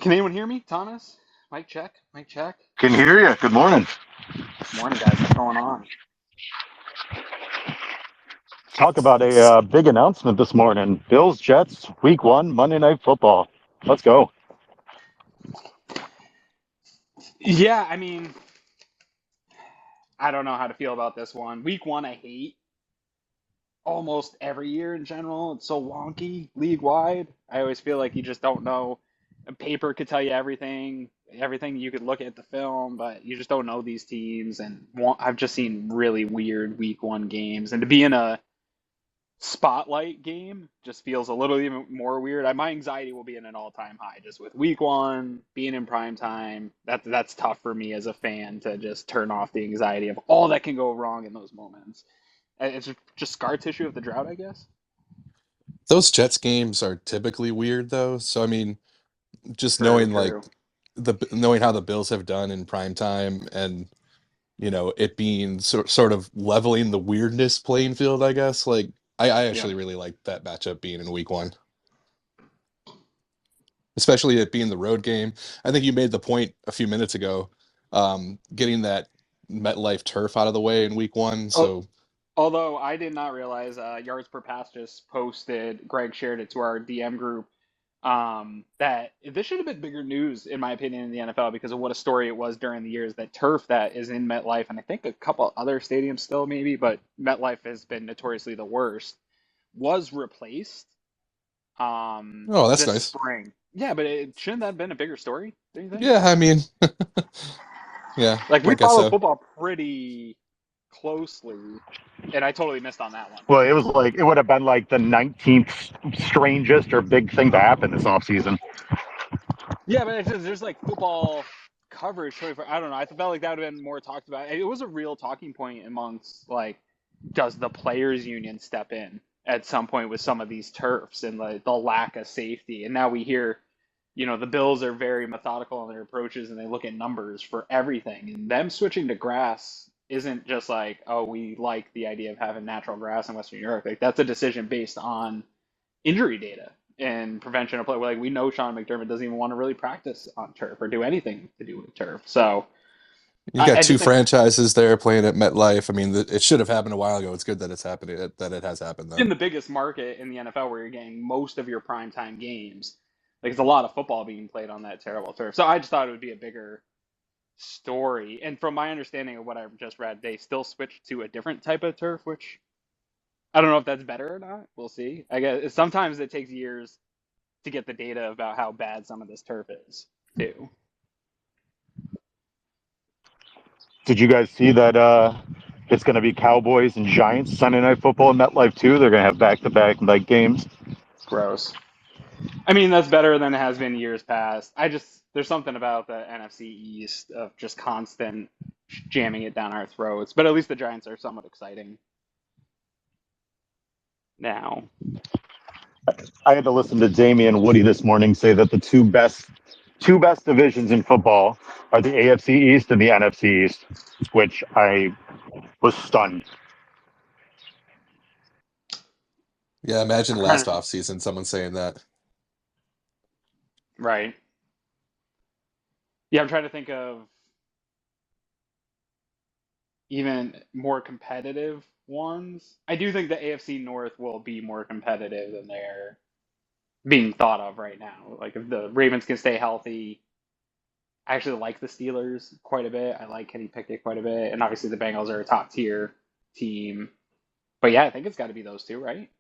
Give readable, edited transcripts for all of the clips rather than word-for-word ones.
Can anyone hear me? Thomas? Mic check. Mic check. Can hear you. Good morning. Morning, guys. What's going on? Talk about a big announcement this morning. Bills Jets Week 1 Monday Night Football. Let's go. Yeah, I mean, I don't know how to feel about this one. Week 1, I hate almost every year in general. It's so wonky league wide. I always feel like you just don't know. A paper could tell you everything you could look at the film, but you just don't know these teams. And I've just seen really weird Week 1 games, and to be in a spotlight game just feels a little even more weird. My anxiety will be in an all-time high just with week one being in prime time. That's tough for me as a fan to just turn off the anxiety of all that can go wrong in those moments. It's just scar tissue of the drought, I guess. Those Jets games are typically weird though. So I mean, just True, knowing like true. knowing how the Bills have done in prime time and it being sort of leveling the weirdness playing field, I guess. Like I Yeah. actually really like that matchup being in week one, especially it being the road game. I think you made the point a few minutes ago, getting that MetLife turf out of the way in week one. Oh, So although I did not realize Yards Per Pass just posted, Greg shared it to our DM group, that this should have been bigger news, in my opinion, in the NFL because of what a story it was during the years. That turf that is in MetLife, and I think a couple other stadiums still maybe, but MetLife has been notoriously the worst, was replaced oh, that's this nice. spring. Yeah, but it shouldn't that have been a bigger story, do you think? Yeah, I mean, yeah, Like I we guess follow so. football pretty closely, and I totally missed on that one. Well, it would have been like the 19th strangest or big thing to happen this offseason. Yeah, but it's just, there's like football coverage. I don't know. I felt like that would have been more talked about. It was a real talking point amongst like, does the players' union step in at some point with some of these turfs and the lack of safety? And now we hear, the Bills are very methodical in their approaches and they look at numbers for everything. And them switching to grass isn't just like, oh, we like the idea of having natural grass in Western New York. Like that's a decision based on injury data and prevention of play. Like we know Sean McDermott doesn't even want to really practice on turf or do anything to do with turf. So You got I two just think franchises there playing at MetLife. I mean, it should have happened a while ago. It's good that it's happening, that it has happened though. in the biggest market in the NFL where you're getting most of your primetime games, like it's a lot of football being played on that terrible turf. So I just thought it would be a bigger story. And from my understanding of what I've just read, they still switched to a different type of turf, which I don't know if that's better or not. We'll see. I guess sometimes it takes years to get the data about how bad some of this turf is too. Did you guys see that it's going to be Cowboys and Giants Sunday Night Football in MetLife too? They're going to have back-to-back like games. Gross. I mean, that's better than it has been years past. There's something about the NFC East of just constant jamming it down our throats. But at least the Giants are somewhat exciting now. I had to listen to Damian Woody this morning say that the two best divisions in football are the AFC East and the NFC East, which I was stunned. Yeah, imagine I'm trying last to think. offseason someone saying that. Right. Yeah, I'm trying to think of even more competitive ones. I do think the AFC North will be more competitive than they're being thought of right now. Like if the Ravens can stay healthy, I actually like the Steelers quite a bit. I like Kenny Pickett quite a bit, and obviously the Bengals are a top tier team. But yeah, I think it's got to be those two, right?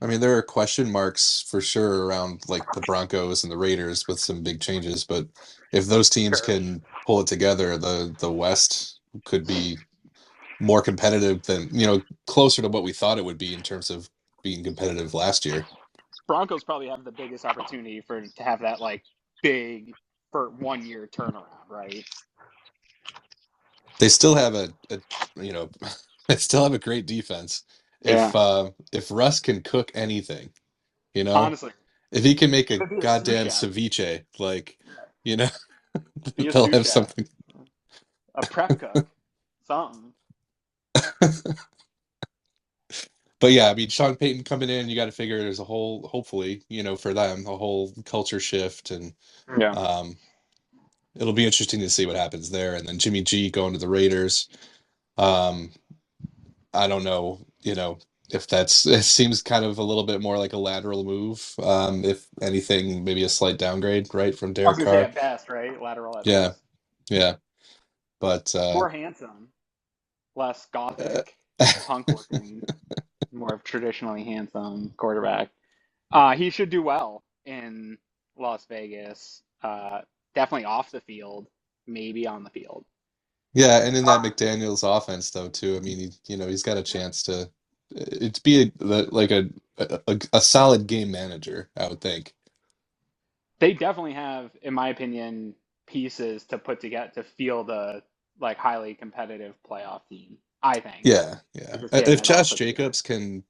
I mean, there are question marks for sure around like the Broncos and the Raiders with some big changes, but if those teams Sure. can pull it together, the West could be more competitive than, closer to what we thought it would be in terms of being competitive last year. Broncos probably have the biggest opportunity for to have that like big for 1 year turnaround, right? They still have you know, they still have a great defense. Yeah. If Russ can cook anything, you know, Honestly, if he can make a could be a sous goddamn chef. ceviche, like, Yeah. you know, Be a they'll sous have chef, something. a prep cook, something. But yeah, I mean, Sean Payton coming in, you got to figure there's a whole, hopefully, for them, a whole culture shift, and Yeah. it'll be interesting to see what happens there. And then Jimmy G going to the Raiders. Um, I don't know, if it seems kind of a little bit more like a lateral move. If anything, maybe a slight downgrade, right, from I was Derek gonna say Carr. at best, right? Lateral at Yeah, best. yeah, but More handsome, less gothic, punk looking, more of traditionally handsome quarterback. He should do well in Las Vegas. Definitely off the field, maybe on the field. yeah, and in that Uh, McDaniel's offense, though, too. I mean, he's got a chance to it's be like a solid game manager, I would think. they definitely have, in my opinion, pieces to put together to field a like highly competitive playoff team. I think Yeah, they're yeah. just getting If it all Josh put together. Jacobs can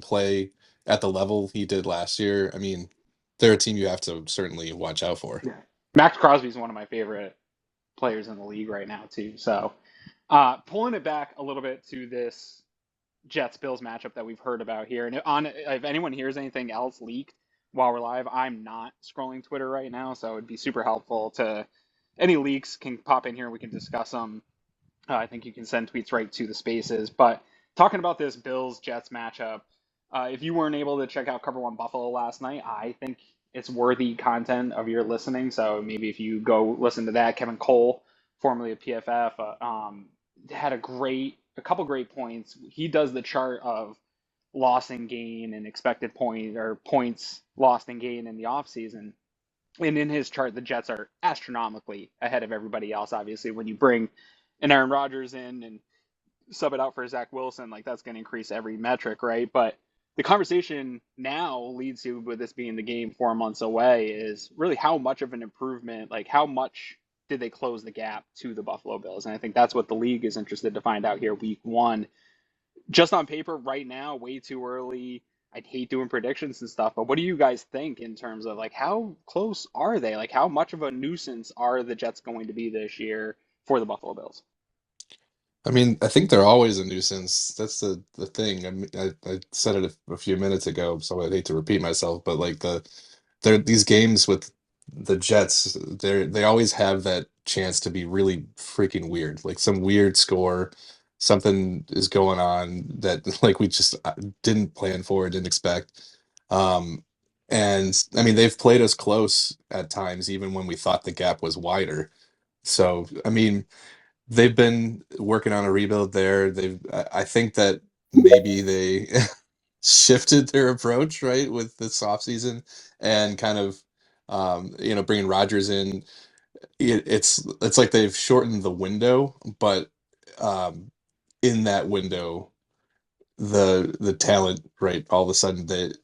play at the level he did last year, I mean, they're a team you have to certainly watch out for. Yeah. Max Crosby is one of my favorite players in the league right now too. So pulling it back a little bit to this Jets Bills matchup that we've heard about here, and if anyone hears anything else leaked while we're live, I'm not scrolling Twitter right now, so it'd be super helpful to any leaks can pop in here and we can discuss them. I think you can send tweets right to the spaces. But talking about this Bills Jets matchup, if you weren't able to check out Cover One Buffalo last night, I think it's worthy content of your listening. So maybe if you go listen to that, Kevin Cole, formerly of PFF, had a couple great points. He does the chart of loss and gain and expected point or points lost and gain in the offseason. And in his chart, the Jets are astronomically ahead of everybody else. Obviously, when you bring an Aaron Rodgers in and sub it out for Zach Wilson, like that's going to increase every metric, right? But the conversation now leads to, with this being the game 4 months away, is really how much of an improvement, like how much did they close the gap to the Buffalo Bills? And I think that's what the league is interested to find out here week one. Just on paper right now, way too early. I'd hate doing predictions and stuff, but what do you guys think in terms of like how close are they? Like how much of a nuisance are the Jets going to be this year for the Buffalo Bills? I mean, I think they're always a nuisance. That's the thing. I mean, I said it a few minutes ago, so I'd hate to repeat myself, but like these games with the Jets, they always have that chance to be really freaking weird. Like some weird score, something is going on that like we just didn't plan for, didn't expect. Um, and I mean, they've played us close at times, even when we thought the gap was wider. So, I mean, they've been working on a rebuild there. I think that maybe they shifted their approach, right, with this offseason and kind of, bringing Rodgers in. It's like they've shortened the window, but um, in that window, the talent, right, all of a sudden that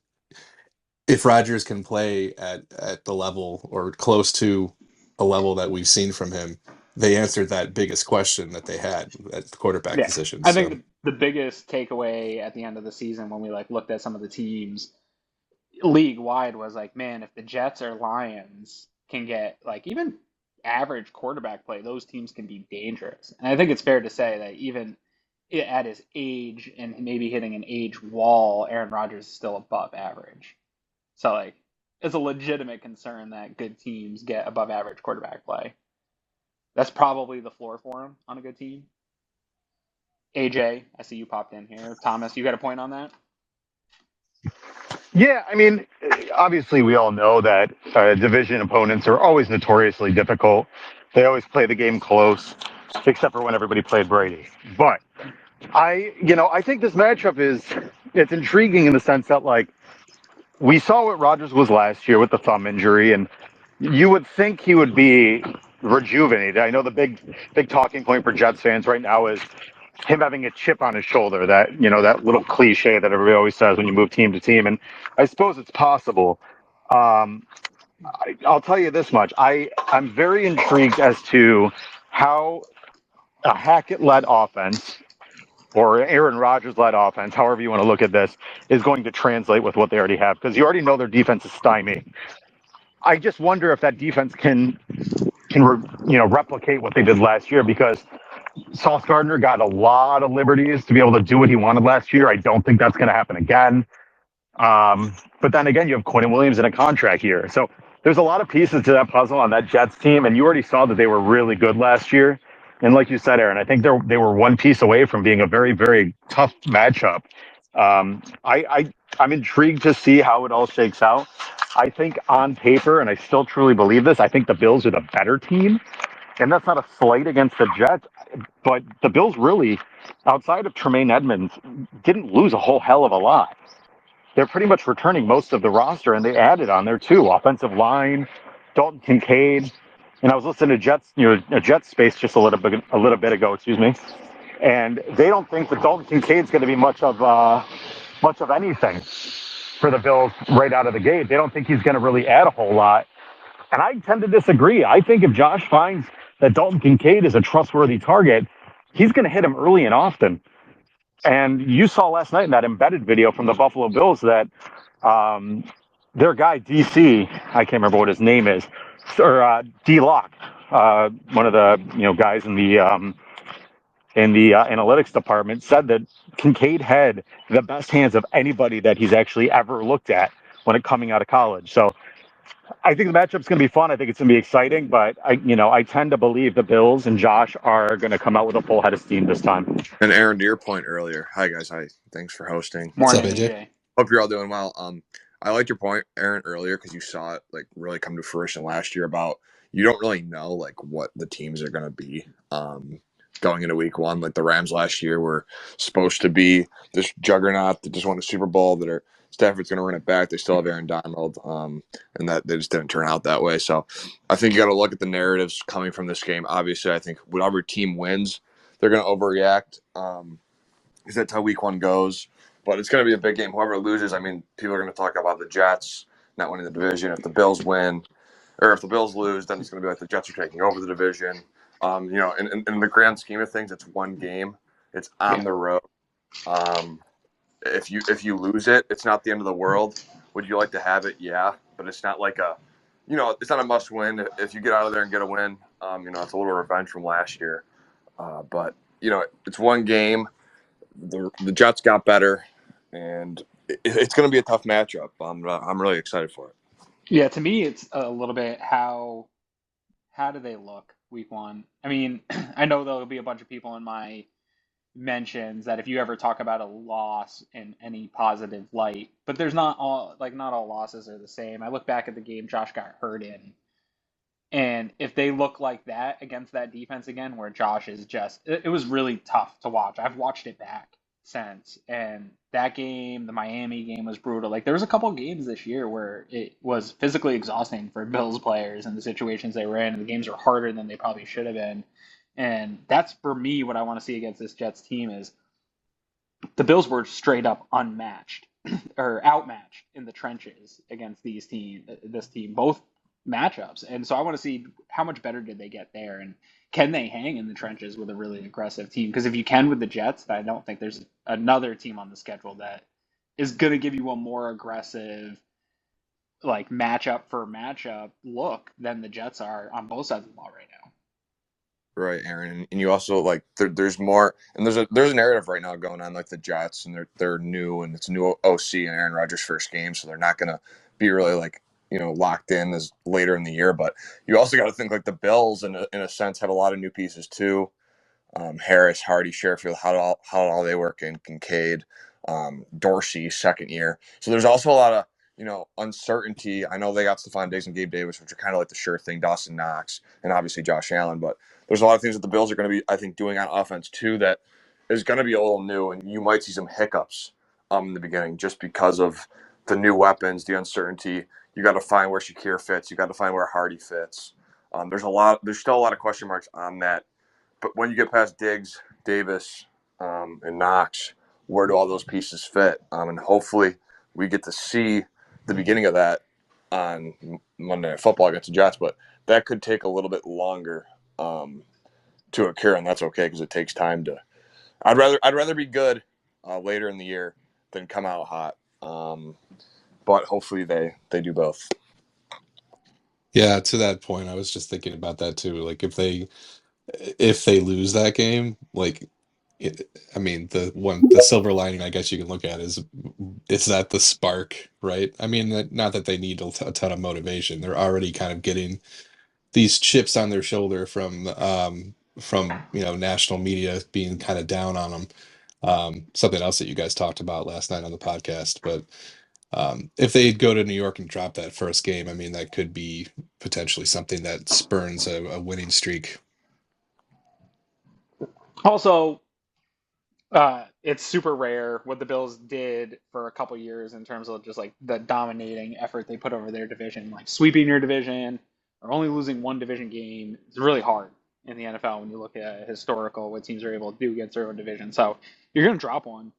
if Rodgers can play at the level or close to a level that we've seen from him, they answered that biggest question that they had at the quarterback Yeah. position. I think So the biggest takeaway at the end of the season when we like looked at some of the teams league wide was like, man, if the Jets or Lions can get like even average quarterback play, those teams can be dangerous. And I think it's fair to say that even at his age and maybe hitting an age wall, Aaron Rodgers is still above average. So like it's a legitimate concern that good teams get above average quarterback play. That's probably the floor for him on a good team. AJ, I see you popped in here. Thomas, you got a point on that? Yeah, I mean, obviously we all know that division opponents are always notoriously difficult. They always play the game close, except for when everybody played Brady. But I think this matchup it's intriguing in the sense that like we saw what Rodgers was last year with the thumb injury, and you would think he would be rejuvenated. I know the big talking point for Jets fans right now is him having a chip on his shoulder, that little cliche that everybody always says when you move team to team. And I suppose it's possible. Um, I'll tell you this much. I'm very intrigued as to how a Hackett-led offense or Aaron Rodgers-led offense, however you want to look at this, is going to translate with what they already have. Because you already know their defense is stymied. I just wonder if that defense can replicate what they did last year, because Sauce Gardner got a lot of liberties to be able to do what he wanted last year. I don't think that's going to happen again. But then again, you have Quinn and Williams in a contract year. So there's a lot of pieces to that puzzle on that Jets team. And you already saw that they were really good last year. And like you said, Aaron, I think they were one piece away from being a very, very tough matchup. I'm intrigued to see how it all shakes out. I think on paper, and I still truly believe this, I think the Bills are the better team. And that's not a slight against the Jets, but the Bills really, outside of Tremaine Edmonds, didn't lose a whole hell of a lot. They're pretty much returning most of the roster, and they added on there too. Offensive line, Dalton Kincaid, and I was listening to Jets space just a little bit ago, excuse me, and they don't think that Dalton Kincaid's going to be much of anything for the Bills right out of the gate. They don't think he's going to really add a whole lot, and I tend to disagree. I think if Josh finds that Dalton Kincaid is a trustworthy target, he's going to hit him early and often. And you saw last night in that embedded video from the Buffalo Bills that their guy DC, I can't remember what his name is, or DeLaus, one of the guys in the analytics department, said that Kincaid had the best hands of anybody that he's actually ever looked at when it coming out of college. So I think the matchup's going to be fun. I think it's going to be exciting, but I tend to believe the Bills and Josh are going to come out with a full head of steam this time. And Aaron, to your point earlier, hi guys, hi, thanks for hosting. What's Morning, up, AJ? AJ. Hope you're all doing well. I like your point, Aaron, earlier because you saw it like really come to fruition last year about you don't really know like what the teams are going to be going into week one. Like the Rams last year were supposed to be this juggernaut that just won the Super Bowl that are Stafford's going to run it back. They still have Aaron Donald, and that they just didn't turn out that way. So I think you got to look at the narratives coming from this game. Obviously, I think whatever team wins, they're going to overreact because that's how week one goes. But it's going to be a big game. Whoever loses, I mean, people are going to talk about the Jets not winning the division. If the Bills win, or if the Bills lose, then it's going to be like the Jets are taking over the division. In the grand scheme of things, it's one game. It's on the road. If you lose it, it's not the end of the world. Would you like to have it? Yeah, but it's not like it's not a must win. If you get out of there and get a win, it's a little revenge from last year. But it's one game. The Jets got better, and it's going to be a tough matchup. I'm really excited for it. Yeah, to me, it's a little bit how do they look week one? I mean, I know there'll be a bunch of people in my mentions that if you ever talk about a loss in any positive light, but there's not all losses are the same. I look back at the game Josh got hurt in, and if they look like that against that defense again, where Josh is it was really tough to watch. I've watched it back since, and that game, the Miami game, was brutal. Like there was a couple games this year where it was physically exhausting for Bills players and the situations they were in, and the games were harder than they probably should have been. And that's for me what I want to see against this Jets team is the Bills were straight up unmatched or outmatched in the trenches against this team, both matchups. And so I want to see how much better did they get there, and can they hang in the trenches with a really aggressive team? Because if you can with the Jets, I don't think there's another team on the schedule that is going to give you a more aggressive, like matchup for matchup look than the Jets are on both sides of the ball right now. Right, Aaron, and you also like there's more, and there's a narrative right now going on like the Jets, and they're new, and it's a new OC and Aaron Rodgers' first game, so they're not gonna be really like locked in as later in the year. But you also got to think like the Bills, in a sense, have a lot of new pieces too. Harris, Hardy, Sherfield, how all they work in Kincaid, Dorsey, second year. So there's also a lot of uncertainty. I know they got Stephon Diggs and Gabe Davis, which are kind of like the sure thing, Dawson Knox, and obviously Josh Allen. But there's a lot of things that the Bills are going to be, I think, doing on offense too that is going to be a little new, and you might see some hiccups in the beginning just because of the new weapons, the uncertainty. You got to find where Shakir fits. You got to find where Hardy fits. There's still a lot of question marks on that. But when you get past Diggs, Davis, and Knox, where do all those pieces fit? And hopefully we get to see the beginning of that on Monday Night Football against the Jets. But that could take a little bit longer to occur, and that's okay because it takes time to. I'd rather be good later in the year than come out hot. But hopefully they do both. Yeah, to that point, I was just thinking about that too. Like if they if they lose that game, like, I mean, the silver lining I guess you can look at is that the spark, right? I mean, not that they need a ton of motivation. They're already kind of getting these chips on their shoulder from national media being kind of down on them. Something else that you guys talked about last night on the podcast, but if they go to New York and drop that first game, I mean, that could be potentially something that spurns a winning streak. Also, it's super rare what the Bills did for a couple years in terms of just like the dominating effort they put over their division, like sweeping your division or only losing one division game. It's really hard in the NFL when you look at historical what teams are able to do against their own division. So you're going to drop one,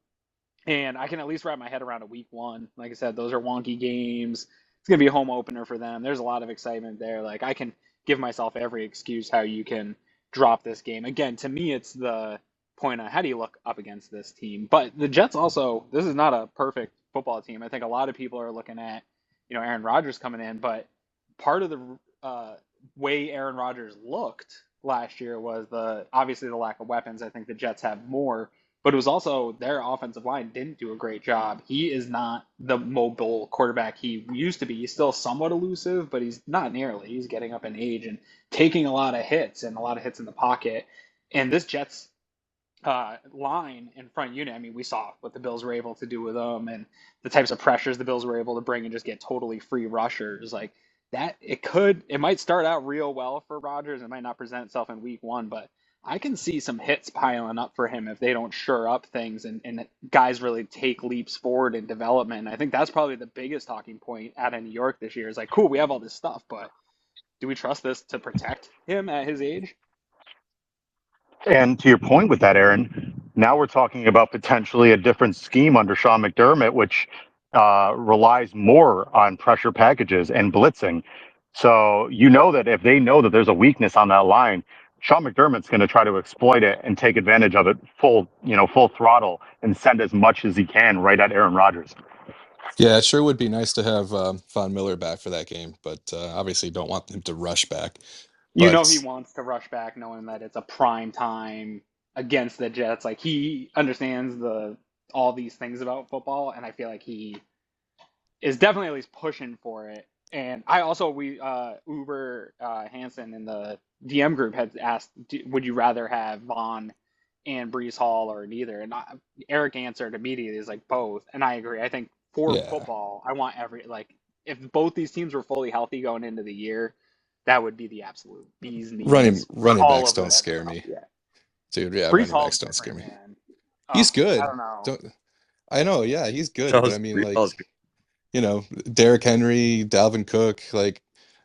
and I can at least wrap my head around a week one. Like I said, those are wonky games. It's going to be a home opener for them. There's a lot of excitement there. Like I can give myself every excuse how you can drop this game. Again, to me, it's the point on how do you look up against this team. But the Jets also, this is not a perfect football team. I think a lot of people are looking at, Aaron Rodgers coming in, but part of the way Aaron Rodgers looked last year was obviously the lack of weapons. I think the Jets have more, but it was also their offensive line didn't do a great job. He is not the mobile quarterback he used to be. He's still somewhat elusive, but he's not nearly. He's getting up in age and taking a lot of hits and a lot of hits in the pocket. And this Jets line and front unit, I mean, we saw what the Bills were able to do with them and the types of pressures the Bills were able to bring and just get totally free rushers. Like that, it might start out real well for Rodgers. It might not present itself in week one, but I can see some hits piling up for him if they don't shore up things and guys really take leaps forward in development. I think that's probably the biggest talking point out of New York this year is like, cool, we have all this stuff, but do we trust this to protect him at his age? And to your point with that, Aaron, now we're talking about potentially a different scheme under Sean McDermott, which relies more on pressure packages and blitzing. So you know that if they know that there's a weakness on that line, Sean McDermott's going to try to exploit it and take advantage of it full throttle and send as much as he can right at Aaron Rodgers. Yeah, it sure would be nice to have Von Miller back for that game, but obviously don't want him to rush back. He But wants to rush back knowing that it's a prime time against the Jets. Like he understands all these things about football, and I feel like he is definitely at least pushing for it. And I also Uber Hansen in the DM group had asked, would you rather have Vaughn and Brees Hall or neither? And Eric answered immediately is like both, and I agree. I think for yeah, football, I want if both these teams were fully healthy going into the year, that would be the absolute bee's running knees for running all backs of the don't scare NFL. me, Yeah, dude. Yeah, Brees running Hall's backs don't scare different, me. man. He's I good. don't know. Don't I know? Yeah, he's good, but I Tells mean, tells like, Derrick Henry, Dalvin Cook, like,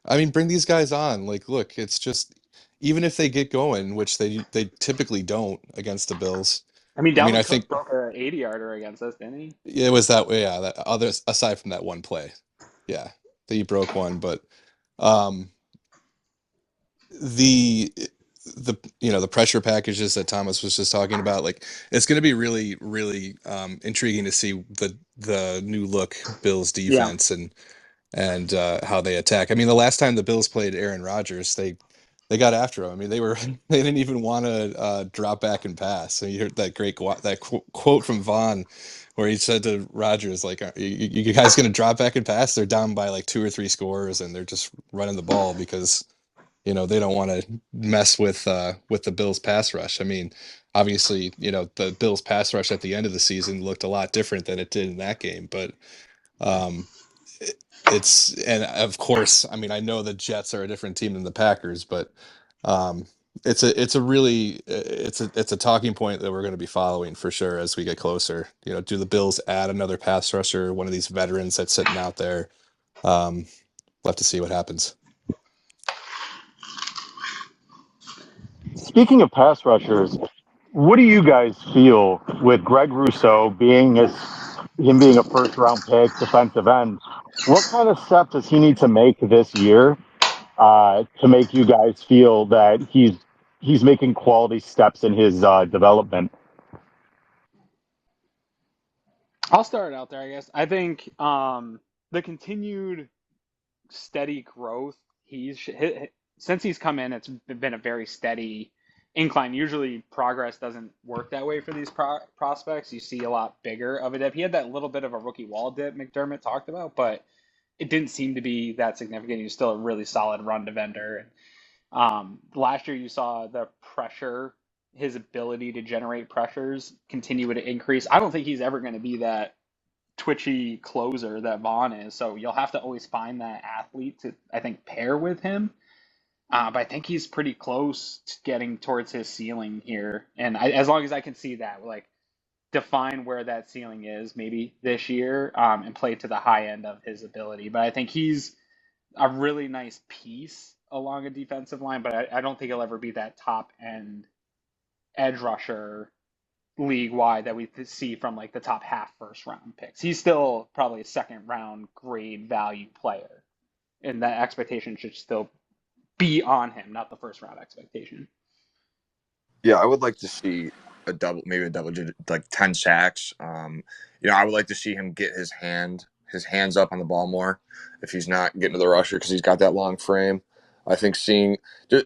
I mean, bring these guys on. Like, look, it's just even if they get going, which they typically don't against the Bills. I mean, I mean, I Dalvin think Cook broke a 80-yarder against us, didn't he? it was that way. Yeah, that other aside from that one play, yeah, that he broke one, but um, the the pressure packages that Thomas was just talking about, like it's going to be really really intriguing to see the new look Bills Yeah. defense and how they attack. I mean, the last time the Bills played Aaron Rodgers, they got after him. I mean, they didn't even want to drop back and pass. So you heard that great quote from Vaughn, where he said to Rodgers, like, "You guys going to drop back and pass? They're down by like 2 or 3 scores, and they're just running the ball because they don't want to mess with the Bills pass rush." I mean, obviously, the Bills pass rush at the end of the season looked a lot different than it did in that game, but um, and of course, I mean, I know the Jets are a different team than the Packers, but um, it's a talking point that we're going to be following for sure as we get closer. Do the Bills add another pass rusher, one of these veterans that's sitting out there? We'll have to see what happens. Speaking of pass rushers, what do you guys feel with Greg Rousseau him being a first round pick, defensive end? What kind of step does he need to make this year to make you guys feel that he's making quality steps in his development? I'll start out there, I guess. I think the continued steady growth since he's come in, it's been a very steady incline. Usually progress doesn't work that way for these prospects. You see a lot bigger of a dip. He had that little bit of a rookie wall dip McDermott talked about, but it didn't seem to be that significant. He was still a really solid run defender. Last year you saw the pressure, his ability to generate pressures continue to increase. I don't think he's ever going to be that twitchy closer that Vaughn is. So you'll have to always find that athlete to, I think, pair with him. But I think he's pretty close to getting towards his ceiling here. And as long as I can see that, like, define where that ceiling is maybe this year, and play to the high end of his ability. But I think he's a really nice piece along a defensive line, but I don't think he'll ever be that top end edge rusher league wide that we see from like the top half first round picks. He's still probably a second round grade value player, and that expectation should still be on him, not the first round expectation. Yeah, I would like to see maybe a double digit, like 10 sacks. I would like to see him get his hands up on the ball more if he's not getting to the rusher because he's got that long frame. I think seeing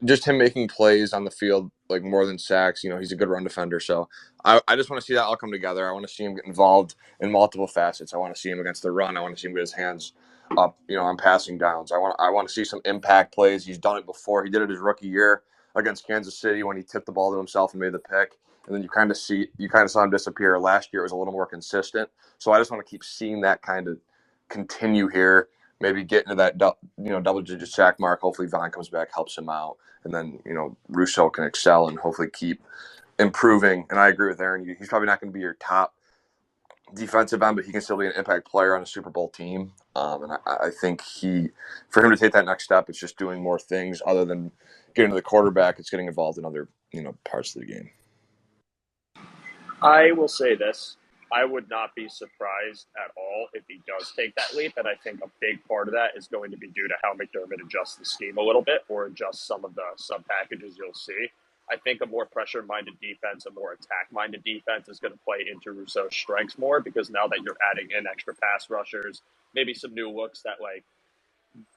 just him making plays on the field, like more than sacks, he's a good run defender. So I just want to see that all come together. I want to see him get involved in multiple facets. I want to see him against the run. I want to see him get his hands up, on passing downs. I want to see some impact plays. He's done it before. He did it his rookie year against Kansas City when he tipped the ball to himself and made the pick. And then you kind of saw him disappear. Last year it was a little more consistent. So I just want to keep seeing that kind of continue here. Maybe get into that double-digit sack mark. Hopefully Vaughn comes back, helps him out, and then Rousseau can excel and hopefully keep improving. And I agree with Aaron. He's probably not going to be your top defensive end, but he can still be an impact player on a Super Bowl team. And I think for him to take that next step, it's just doing more things other than getting to the quarterback. It's getting involved in other parts of the game. I will say this. I would not be surprised at all if he does take that leap, and I think a big part of that is going to be due to how McDermott adjusts the scheme a little bit or adjusts some of the sub-packages you'll see. I think a more pressure-minded defense, a more attack-minded defense is going to play into Rousseau's strengths more because now that you're adding in extra pass rushers, maybe some new looks that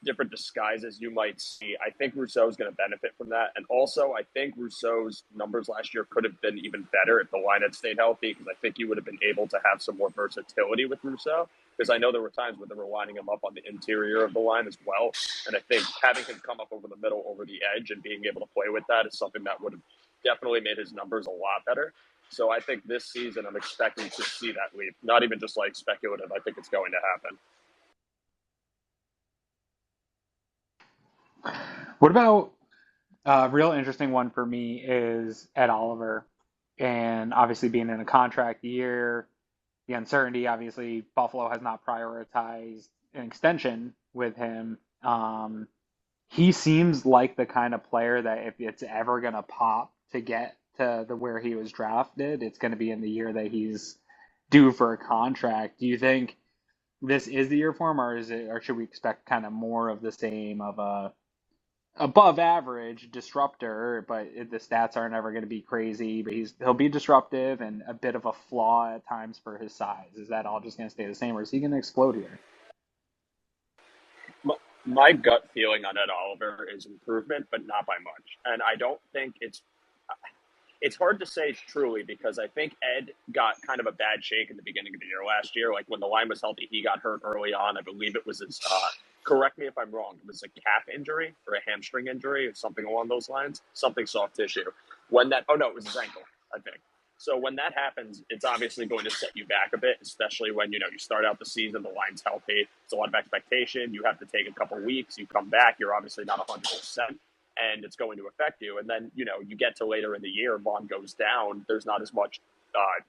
different disguises you might see. I think Rousseau is going to benefit from that. And also, I think Rousseau's numbers last year could have been even better if the line had stayed healthy because I think he would have been able to have some more versatility with Rousseau because I know there were times where they were lining him up on the interior of the line as well. And I think having him come up over the middle, over the edge, and being able to play with that is something that would have definitely made his numbers a lot better. So I think this season I'm expecting to see that leap. Not even just speculative. I think it's going to happen. What about a real interesting one for me is Ed Oliver, and obviously being in a contract year, the uncertainty. Obviously, Buffalo has not prioritized an extension with him. He seems like the kind of player that if it's ever going to pop to get to where he was drafted, it's going to be in the year that he's due for a contract. Do you think this is the year for him, or should we expect kind of more of the same of a above average disruptor, but the stats aren't ever going to be crazy, but he'll be disruptive and a bit of a flaw at times for his size? Is that all just going to stay the same, or is he going to explode here? My gut feeling on Ed Oliver is improvement, but not by much. And I don't think it's hard to say truly because I think Ed got kind of a bad shake in the beginning of the year last year. Like when the line was healthy, he got hurt early on. I believe it was his, correct me if I'm wrong, it was a calf injury or a hamstring injury or something along those lines, something soft tissue. It was his ankle, I think. So when that happens, it's obviously going to set you back a bit, especially when, you start out the season, the line's healthy. It's a lot of expectation. You have to take a couple weeks. You come back, you're obviously not 100%. And it's going to affect you. And then, you get to later in the year, Vaughn goes down. There's not as much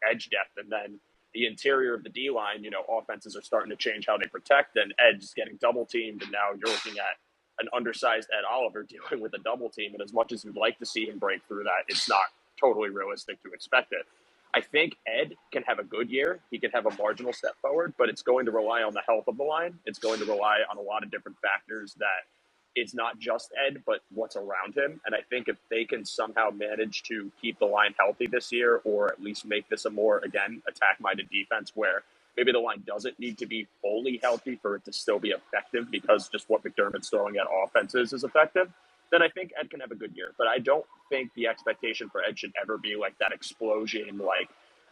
edge depth. And then the interior of the D-line, offenses are starting to change how they protect. And Edge is getting double teamed. And now you're looking at an undersized Ed Oliver dealing with a double team. And as much as we'd like to see him break through that, it's not totally realistic to expect it. I think Ed can have a good year. He can have a marginal step forward, but it's going to rely on the health of the line. It's going to rely on a lot of different factors that it's not just Ed, but what's around him. And I think if they can somehow manage to keep the line healthy this year, or at least make this a more, again, attack-minded defense where maybe the line doesn't need to be fully healthy for it to still be effective because just what McDermott's throwing at offenses is effective, then I think Ed can have a good year. But I don't think the expectation for Ed should ever be like that explosion, like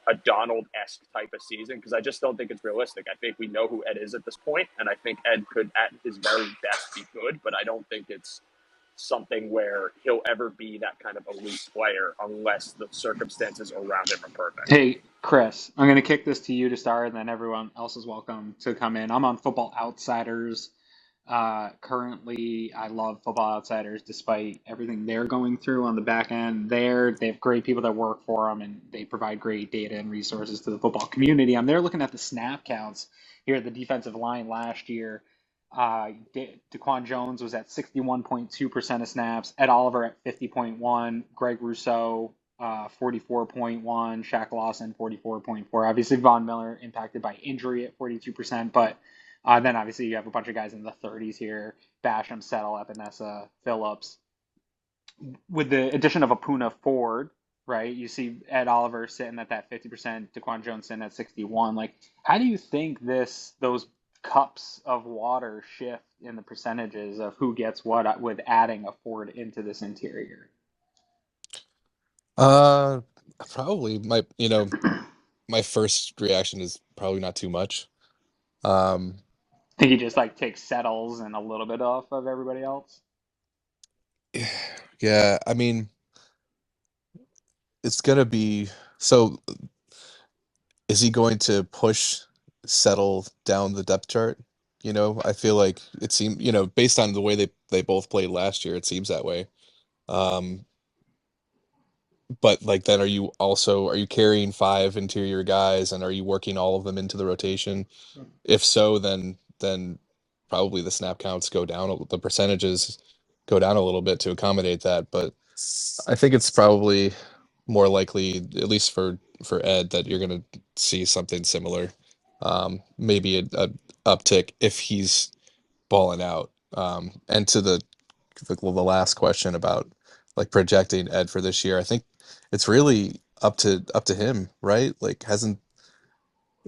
a Donald-esque type of season, because I just don't think it's realistic. I think we know who Ed is at this point, and I think Ed could, at his very best, be good, but I don't think it's something where he'll ever be that kind of elite player unless the circumstances around him are perfect. Hey, Chris, I'm going to kick this to you to start, and then everyone else is welcome to come in. I'm on Football Outsiders. Currently, I love Football Outsiders despite everything they're going through on the back end. They have great people that work for them, and they provide great data and resources to the football community. I'm there looking at the snap counts here at the defensive line last year. DaQuan Jones was at 61.2% of snaps, Ed Oliver at 50.1, Greg Rousseau 44.1, Shaq Lawson 44.4. Obviously, Von Miller impacted by injury at 42%, but then obviously you have a bunch of guys in the 30s here: Basham, Settle, Epinesa, Phillips. With the addition of Apuna Ford, right? You see Ed Oliver sitting at that 50%, DaQuan Jones sitting at 61. Like, how do you think those cups of water shift in the percentages of who gets what with adding a Ford into this interior? Probably my first reaction is probably not too much. I think he just like takes Settles and a little bit off of everybody else. Yeah, I mean, it's gonna be so. Is he going to Settle down the depth chart? I feel like it seemed, based on the way they both played last year, it seems that way. But like, then are you carrying 5 interior guys, and are you working all of them into the rotation? If so, then probably the snap counts go down, the percentages go down a little bit to accommodate that. But I think it's probably more likely, at least for Ed, that you're going to see something similar. Maybe a uptick if he's balling out. And to the last question about like projecting Ed for this year, I think it's really up to him, right? Like, hasn't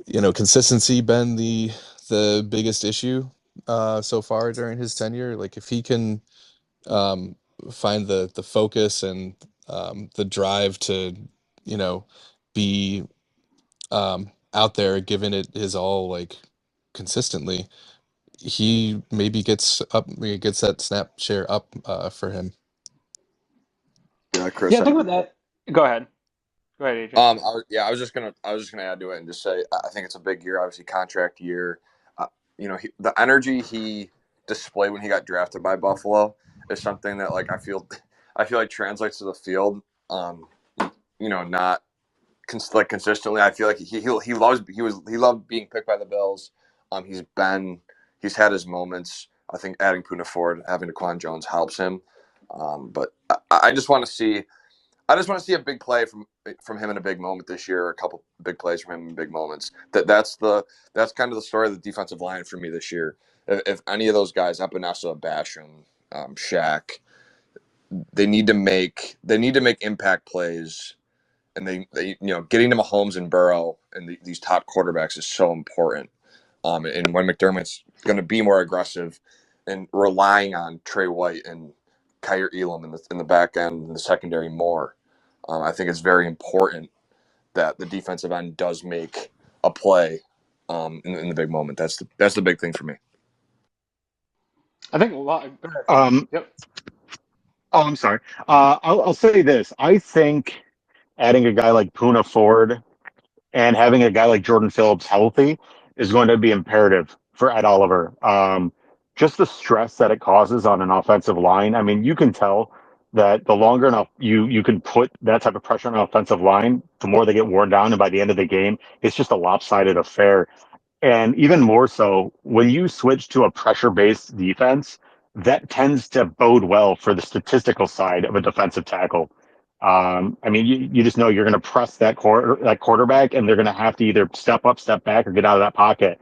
consistency been the biggest issue so far during his tenure? Like, if he can find the focus and the drive to be out there giving it his all, like, consistently, he maybe gets that snap share up for him. Yeah, Chris. Yeah, I think with that. Go ahead. Go ahead, AJ. I was just gonna add to it and just say I think it's a big year, obviously contract year. The energy he displayed when he got drafted by Buffalo is something that, like, I feel like translates to the field. Not consistently. I feel like he loved being picked by the Bills. He's had his moments. I think adding Poona Ford, having DaQuan Jones helps him. But I just want to see a big play from him in a big moment this year. A couple big plays from him in big moments. That's kind of the story of the defensive line for me this year. If any of those guys, Epinesa, Basham, Shaq, they need to make impact plays, and they getting to Mahomes and Burrow and these top quarterbacks is so important. And when McDermott's going to be more aggressive and relying on Trey White and Kyer Elam in the back end and the secondary more, I think it's very important that the defensive end does make a play in the big moment. That's the big thing for me. I think. Yep. Oh, I'm sorry. I'll say this. I think adding a guy like Poona Ford and having a guy like Jordan Phillips healthy is going to be imperative for Ed Oliver. Just the stress that it causes on an offensive line. I mean, you can tell that the longer enough you can put that type of pressure on an offensive line, the more they get worn down. And by the end of the game, it's just a lopsided affair. And even more so, when you switch to a pressure-based defense, that tends to bode well for the statistical side of a defensive tackle. I mean, you just know you're going to press that quarterback, and they're going to have to either step up, step back, or get out of that pocket.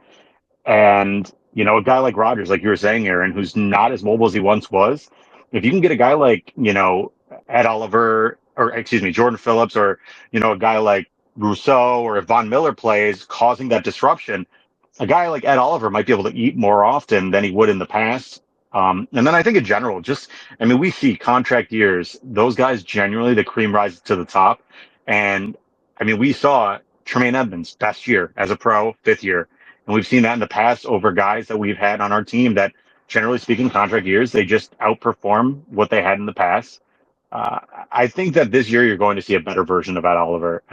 And, a guy like Rodgers, like you were saying, Aaron, who's not as mobile as he once was, if you can get a guy like, Ed Oliver, or excuse me, Jordan Phillips, or, a guy like Rousseau, or if Von Miller plays, causing that disruption, a guy like Ed Oliver might be able to eat more often than he would in the past. And then I think in general, we see contract years, those guys generally, the cream rises to the top. And we saw Tremaine Edmonds best year as a pro, 5th year. And we've seen that in the past over guys that we've had on our team that, generally speaking, contract years, they just outperform what they had in the past. Uh, I think that this year you're going to see a better version of Ed Oliver.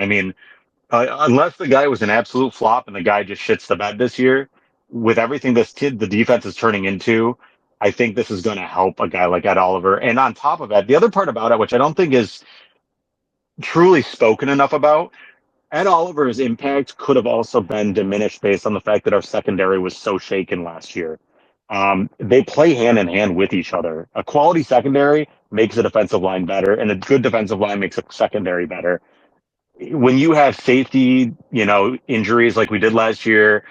Unless the guy was an absolute flop and the guy just shits the bed this year, with everything the defense is turning into, I think this is going to help a guy like Ed Oliver. And on top of that, the other part about it, which I don't think is truly spoken enough about, Ed Oliver's impact could have also been diminished based on the fact that our secondary was so shaken last year. They play hand in hand with each other. A quality secondary makes a defensive line better, and a good defensive line makes a secondary better. When you have safety, injuries like we did last year,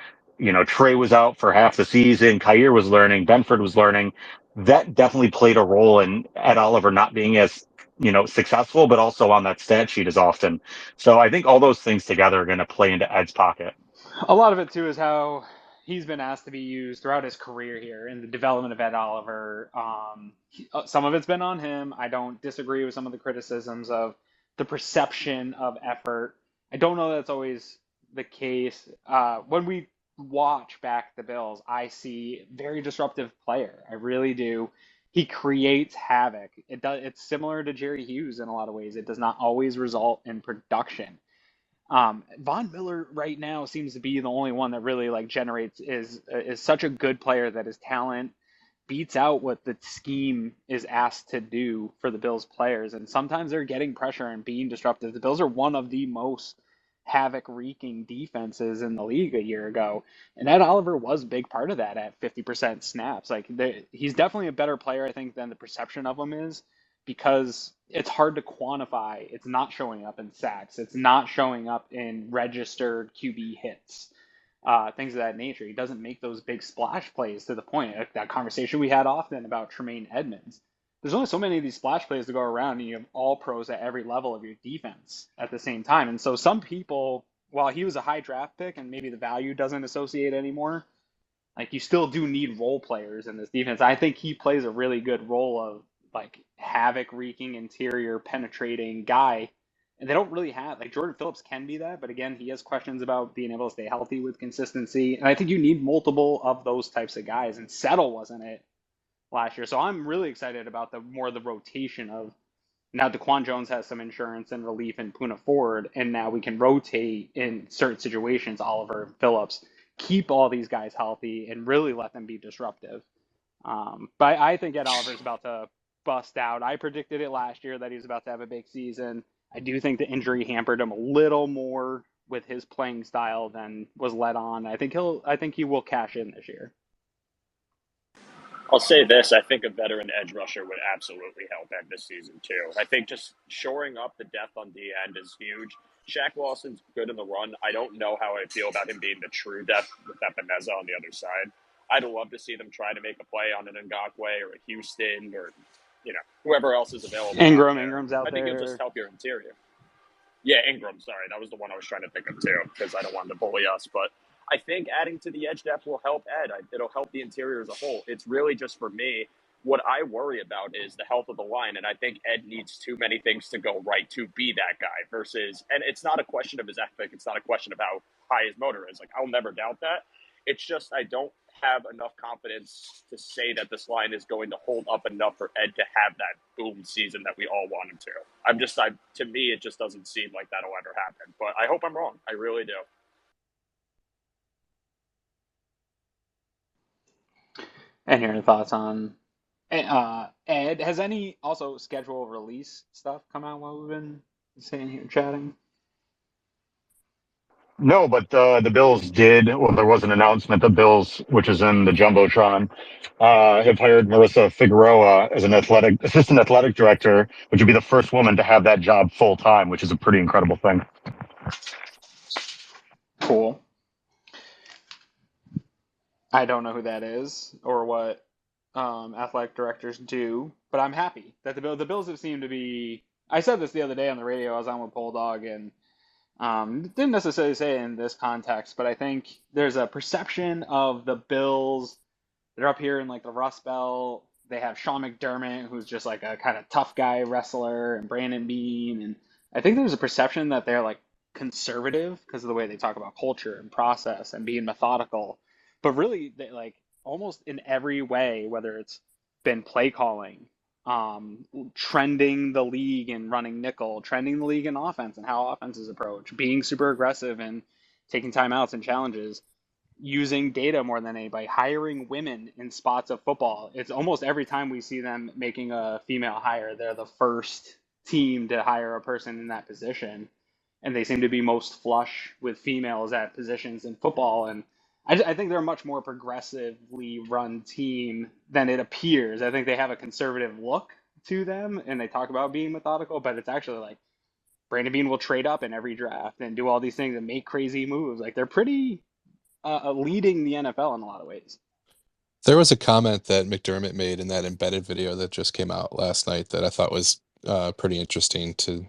Trey was out for half the season, Kyer was learning, Benford was learning. That definitely played a role in Ed Oliver not being as, successful, but also on that stat sheet as often. So I think all those things together are going to play into Ed's pocket. A lot of it too is how he's been asked to be used throughout his career here in the development of Ed Oliver. Some of it's been on him. I don't disagree with some of the criticisms of the perception of effort. I don't know that's always the case. When we watch back the Bills, I see very disruptive player. I really do. He creates havoc. It's similar to Jerry Hughes in a lot of ways. It does not always result in production. Von Miller right now seems to be the only one that really like generates is such a good player that his talent beats out what the scheme is asked to do for the Bills players, and sometimes they're getting pressure and being disruptive. The Bills are one of the most havoc-wreaking defenses in the league a year ago, and Ed Oliver was a big part of that at 50% snaps. He's definitely a better player, I think, than the perception of him is, because it's hard to quantify. It's not showing up in sacks. It's not showing up in registered QB hits, things of that nature. He doesn't make those big splash plays to the point. Like that conversation we had often about Tremaine Edmonds. There's only so many of these splash plays to go around, and you have all pros at every level of your defense at the same time. And so some people, while he was a high draft pick and maybe the value doesn't associate anymore, like you still do need role players in this defense. I think he plays a really good role of like havoc wreaking interior penetrating guy. And they don't really have like Jordan Phillips can be that, but again, he has questions about being able to stay healthy with consistency. And I think you need multiple of those types of guys. And Settle wasn't it last year. So I'm really excited about the rotation of now DeQuan Jones has some insurance and relief in Puna Ford, and now we can rotate in certain situations, Oliver and Phillips, keep all these guys healthy and really let them be disruptive. But I think Ed Oliver is about to bust out. I predicted it last year that he was about to have a big season. I do think the injury hampered him a little more with his playing style than was let on. I think he will cash in this year. I'll say this. I think a veteran edge rusher would absolutely help Ed this season, too. I think just shoring up the depth on the end is huge. Shaq Lawson's good in the run. I don't know how I feel about him being the true depth with Epineza on the other side. I'd love to see them try to make a play on an Ngakoue or a Houston or, whoever else is available. Ingram's out there. I think it'll just help your interior. Yeah, Ingram, sorry. That was the one I was trying to think of, too, because I don't want to bully us. But I think adding to the edge depth will help Ed. It'll help the interior as a whole. It's really just for me, what I worry about is the health of the line. And I think Ed needs too many things to go right to be that guy versus, and it's not a question of his ethic. It's not a question of how high his motor is. Like, I'll never doubt that. It's just I don't have enough confidence to say that this line is going to hold up enough for Ed to have that boom season that we all want him to. To me, it just doesn't seem like that'll ever happen. But I hope I'm wrong. I really do. And your thoughts on Ed? Has any also schedule release stuff come out while we've been sitting here chatting? No, but the Bills did. Well, there was an announcement. The Bills, which is in the jumbotron, have hired Marissa Figueroa as an assistant athletic director, which would be the first woman to have that job full time, which is a pretty incredible thing. Cool. I don't know who that is or what athletic directors do, but I'm happy that the Bills have seemed to be. I said this the other day on the radio. I was on with Bulldog and didn't necessarily say it in this context, but I think there's a perception of the Bills they're up here in like the Rust Belt. They have Sean McDermott, who's just like a kind of tough guy wrestler, and Brandon Beane. And I think there's a perception that they're like conservative because of the way they talk about culture and process and being methodical. But really, they like almost in every way, whether it's been play calling, trending the league and running nickel, trending the league in offense and how offenses approach, being super aggressive and taking timeouts and challenges, using data more than anybody, hiring women in spots of football. It's almost every time we see them making a female hire, they're the first team to hire a person in that position. And they seem to be most flush with females at positions in football. And I think they're a much more progressively run team than it appears. I think they have a conservative look to them and they talk about being methodical, but it's actually like Brandon Beane will trade up in every draft and do all these things and make crazy moves. Like they're pretty leading the NFL in a lot of ways. There was a comment that McDermott made in that embedded video that just came out last night that I thought was pretty interesting to,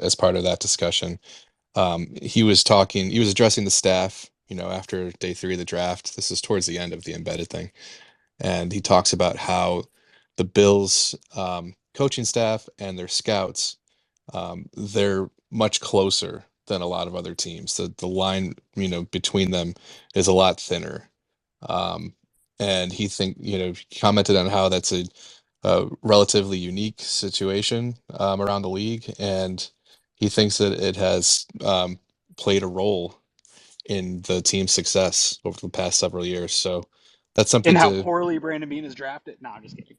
as part of that discussion. He was addressing the staff, after day 3 of the draft. This is towards the end of the embedded thing. And he talks about how the Bills coaching staff and their scouts, they're much closer than a lot of other teams. The line, between them is a lot thinner. And he commented on how that's a relatively unique situation around the league, and he thinks that it has played a role in the team's success over the past several years. So that's something And how to. poorly Brandon Beane is drafted. No, I'm just kidding.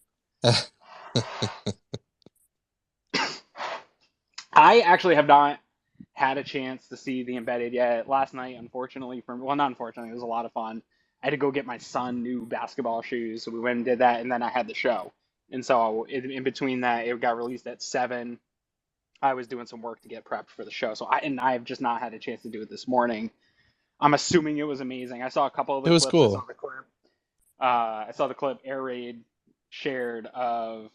I actually have not had a chance to see the embedded yet. Last night, unfortunately, not unfortunately, it was a lot of fun. I had to go get my son new basketball shoes, so we went and did that, and then I had the show. And so in between that, it got released at 7. I was doing some work to get prepped for the show, so I have just not had a chance to do it this morning. I'm assuming it was amazing. I saw a couple of It the was clips. cool. I saw the clip Air Raid shared of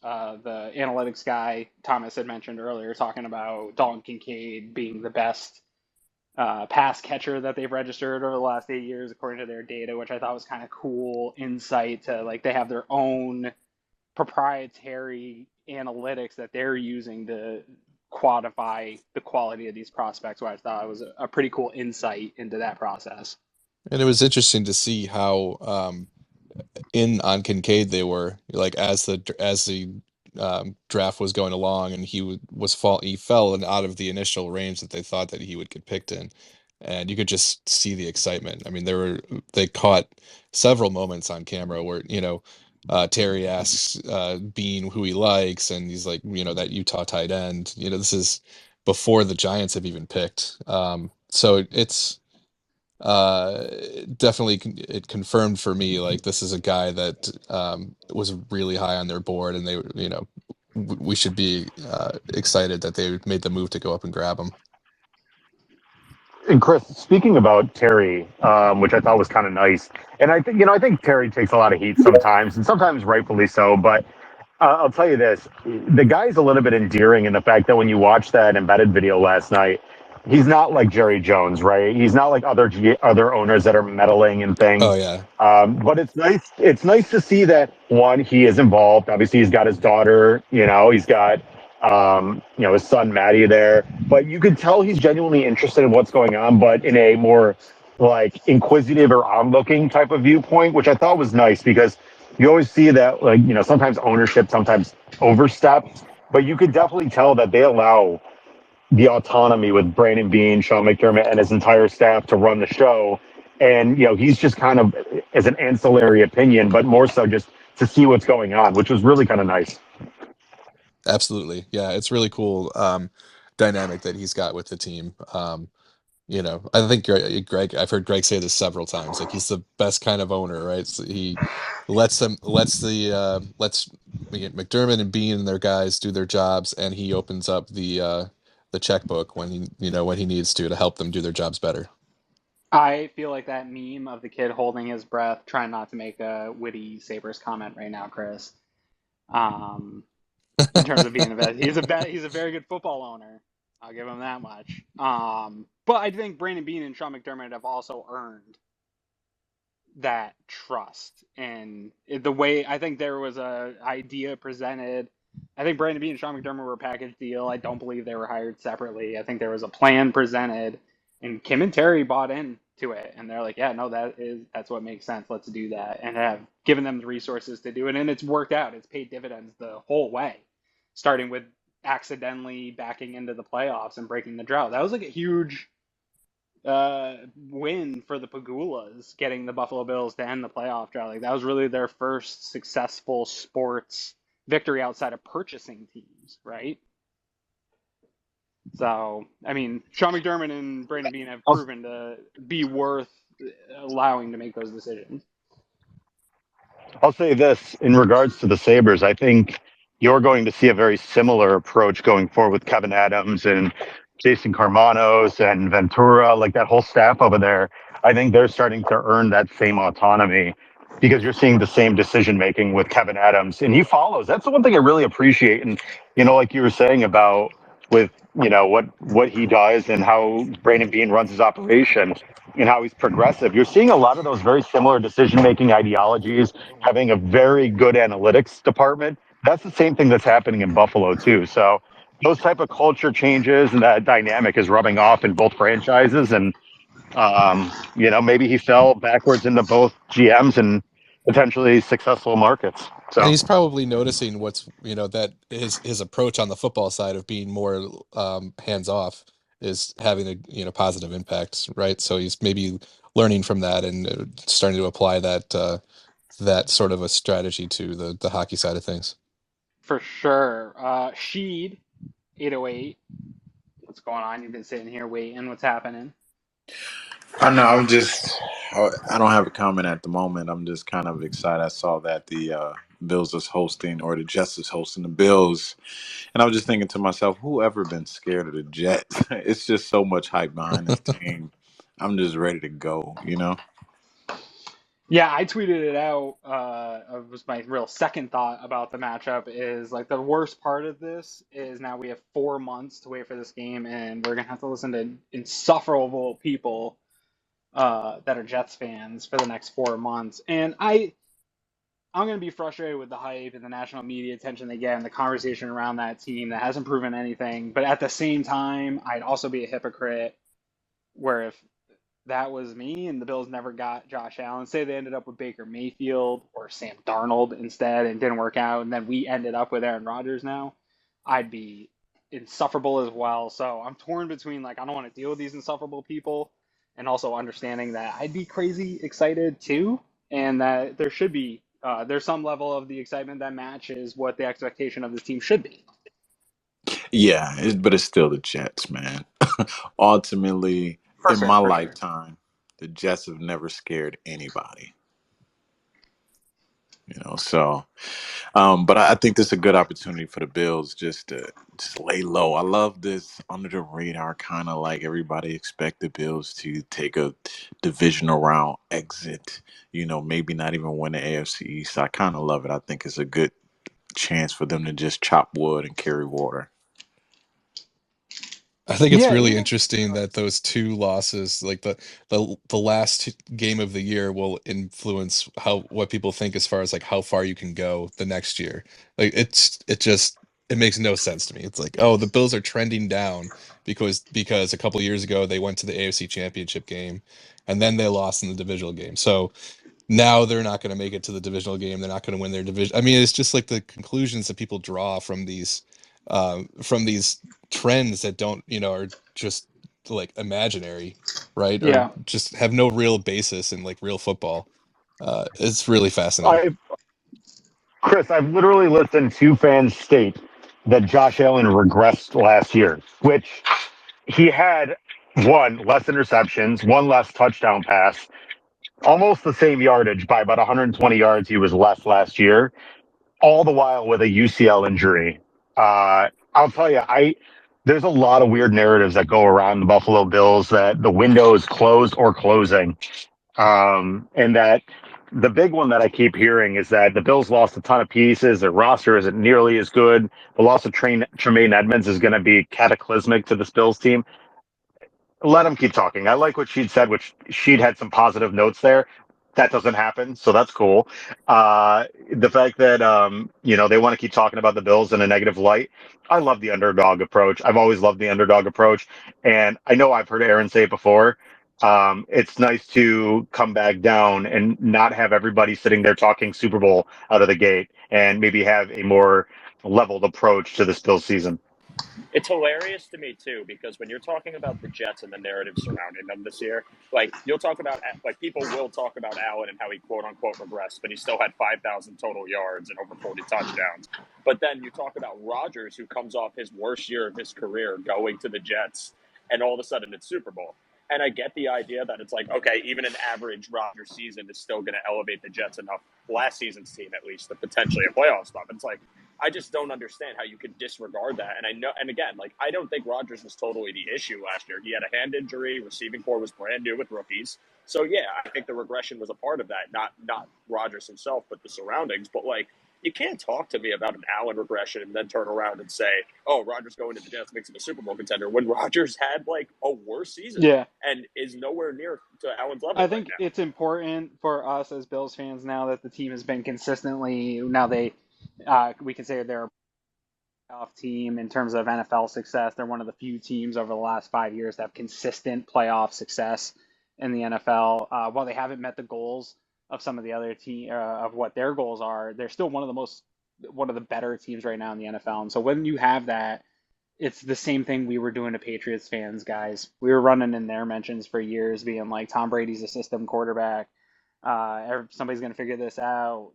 the analytics guy Thomas had mentioned earlier, talking about Dalton Kincaid being the best pass catcher that they've registered over the last 8 years, according to their data, which I thought was kind of cool insight to like they have their own proprietary analytics that they're using to quantify the quality of these prospects, which I thought was a pretty cool insight into that process. And it was interesting to see how in on Kincaid they were, like, as the draft was going along, and he fell out of the initial range that they thought that he would get picked in, and you could just see the excitement. I mean, they caught several moments on camera where Terry asks Bean who he likes, and he's like, that Utah tight end. This is before the Giants have even picked. So it's definitely it confirmed for me, like, this is a guy that was really high on their board, and they, we should be excited that they made the move to go up and grab him. And Chris, speaking about Terry, which I thought was kind of nice, and I think Terry takes a lot of heat sometimes, and sometimes rightfully so. But I'll tell you this: the guy's a little bit endearing in the fact that when you watch that embedded video last night, he's not like Jerry Jones, right? He's not like other owners that are meddling and things. Oh yeah. But it's nice. It's nice to see that, one, he is involved. Obviously, he's got his daughter. He's got his son Matty there. But you could tell he's genuinely interested in what's going on, but in a more like inquisitive or onlooking type of viewpoint, which I thought was nice, because you always see that, like, sometimes ownership sometimes oversteps, but you could definitely tell that they allow the autonomy with Brandon Beane, Sean McDermott, and his entire staff to run the show. And, he's just kind of as an ancillary opinion, but more so just to see what's going on, which was really kind of nice. Absolutely. Yeah, it's really cool dynamic that he's got with the team. I think Greg, I've heard Greg say this several times, like, he's the best kind of owner, right? So he lets McDermott and Bean and their guys do their jobs, and he opens up the checkbook when he needs to help them do their jobs better. I feel like that meme of the kid holding his breath, trying not to make a witty Sabres comment right now, Chris. In terms of being the best, he's a very good football owner. I'll give him that much. But I think Brandon Beane and Sean McDermott have also earned that trust. And the way I think there was a idea presented, I think Brandon Beane and Sean McDermott were a package deal. I don't believe they were hired separately. I think there was a plan presented, and Kim and Terry bought into it, and they're like, yeah, no, that's what makes sense. Let's do that, and have given them the resources to do it, and it's worked out. It's paid dividends the whole way, starting with accidentally backing into the playoffs and breaking the drought. That was like a huge win for the Pagulas, getting the Buffalo Bills to end the playoff drought. Like that was really their first successful sports victory outside of purchasing teams, right? So, I mean, Sean McDermott and Brandon Beane have proven to be worth allowing to make those decisions. I'll say this in regards to the Sabres. I think you're going to see a very similar approach going forward with Kevin Adams and Jason Carmanos and Ventura, like that whole staff over there. I think they're starting to earn that same autonomy because you're seeing the same decision making with Kevin Adams, and he follows. That's the one thing I really appreciate. And like you were saying about with what he does and how Brandon Beane runs his operation and how he's progressive. You're seeing a lot of those very similar decision-making ideologies, having a very good analytics department. That's the same thing that's happening in Buffalo too. So those type of culture changes and that dynamic is rubbing off in both franchises. And maybe he fell backwards into both GMs and potentially successful markets. So And he's probably noticing what's that his approach on the football side of being more hands off is having a positive impact, right? So he's maybe learning from that and starting to apply that sort of a strategy to the hockey side of things. For sure. Sheed, 808. What's going on? You've been sitting here waiting. What's happening? I know. I don't have a comment at the moment. I'm just kind of excited. I saw that the Bills is hosting, or the Jets is hosting the Bills. And I was just thinking to myself, who ever been scared of the Jets? It's just so much hype behind this team. I'm just ready to go, Yeah, I tweeted it out. It was my real second thought about the matchup is like the worst part of this is now we have 4 months to wait for this game, and we're gonna have to listen to insufferable people that are Jets fans for the next 4 months. And I'm gonna be frustrated with the hype and the national media attention they get and the conversation around that team that hasn't proven anything. But at the same time, I'd also be a hypocrite where if that was me and the Bills never got Josh Allen, say they ended up with Baker Mayfield or Sam Darnold instead and didn't work out, and then we ended up with Aaron Rodgers now, I'd be insufferable as well. So I'm torn between like I don't want to deal with these insufferable people and also understanding that I'd be crazy excited too, and that there should be there's some level of the excitement that matches what the expectation of this team should be. Yeah, but it's still the Jets, man. Ultimately, For in sure, my for sure. lifetime, the Jets have never scared anybody. So but I think this is a good opportunity for the Bills just to lay low. I love this under the radar kind of like everybody expect the Bills to take a divisional round exit. Maybe not even win the AFC East. I kind of love it. I think it's a good chance for them to just chop wood and carry water. I think it's Yeah, really yeah. interesting that those two losses, like the last game of the year, will influence what people think as far as like how far you can go the next year. Like it makes no sense to me. It's like, oh, the Bills are trending down because a couple of years ago they went to the AFC Championship game and then they lost in the divisional game. So now they're not going to make it to the divisional game. They're not going to win their division. I mean, it's just like the conclusions that people draw from these trends that don't, are just like imaginary, right? Or Yeah. just have no real basis in like real football. It's really fascinating. I Chris, I've literally listened to fans state that Josh Allen regressed last year, which he had one less interceptions, one less touchdown pass, almost the same yardage by about 120 yards he was less last year, all the while with a UCL injury. I'll tell you, there's a lot of weird narratives that go around the Buffalo Bills that the window is closed or closing. And that the big one that I keep hearing is that the Bills lost a ton of pieces. Their roster isn't nearly as good. The loss of Tremaine Edmonds is going to be cataclysmic to this Bills team. Let him keep talking. I like what she'd said, which she'd had some positive notes there. that doesn't happen, so that's cool. The fact that they want to keep talking about the Bills in a negative light. I love the underdog approach. I've always loved the underdog approach, and I know I've heard Aaron say it before. It's nice to come back down and not have everybody sitting there talking Super Bowl out of the gate, and maybe have a more leveled approach to this Bills season. It's hilarious to me too, because when you're talking about the Jets and the narrative surrounding them this year, like you'll talk about, like people will talk about Allen and how he quote unquote regressed, but he still had 5,000 total yards and over 40 touchdowns. But then you talk about Rodgers, who comes off his worst year of his career going to the Jets, and all of a sudden it's Super Bowl. And I get the idea that it's like, okay, even an average Rodgers season is still going to elevate the Jets enough, last season's team at least, to potentially a playoff spot. But it's like, I just don't understand how you could disregard that. And I know, and again, like I don't think Rodgers was totally the issue last year. He had a hand injury. Receiving core was brand new with rookies. So yeah, I think the regression was a part of that. Not Rodgers himself, but the surroundings. But like, you can't talk to me about an Allen regression and then turn around and say, "Oh, Rodgers going to the Jets makes him a Super Bowl contender," when Rodgers had like a worse season Yeah. and is nowhere near to Allen's level I right think now. it's important for us as Bills fans now that the team has been consistently, now we can say they're a playoff team in terms of NFL success. They're one of the few teams over the last 5 years that have consistent playoff success in the NFL. While they haven't met the goals of some of the other of what their goals are, they're still one of the better teams right now in the NFL. And so when you have that, it's the same thing we were doing to Patriots fans, guys. We were running in their mentions for years, being like, Tom Brady's a system quarterback. Somebody's going to figure this out.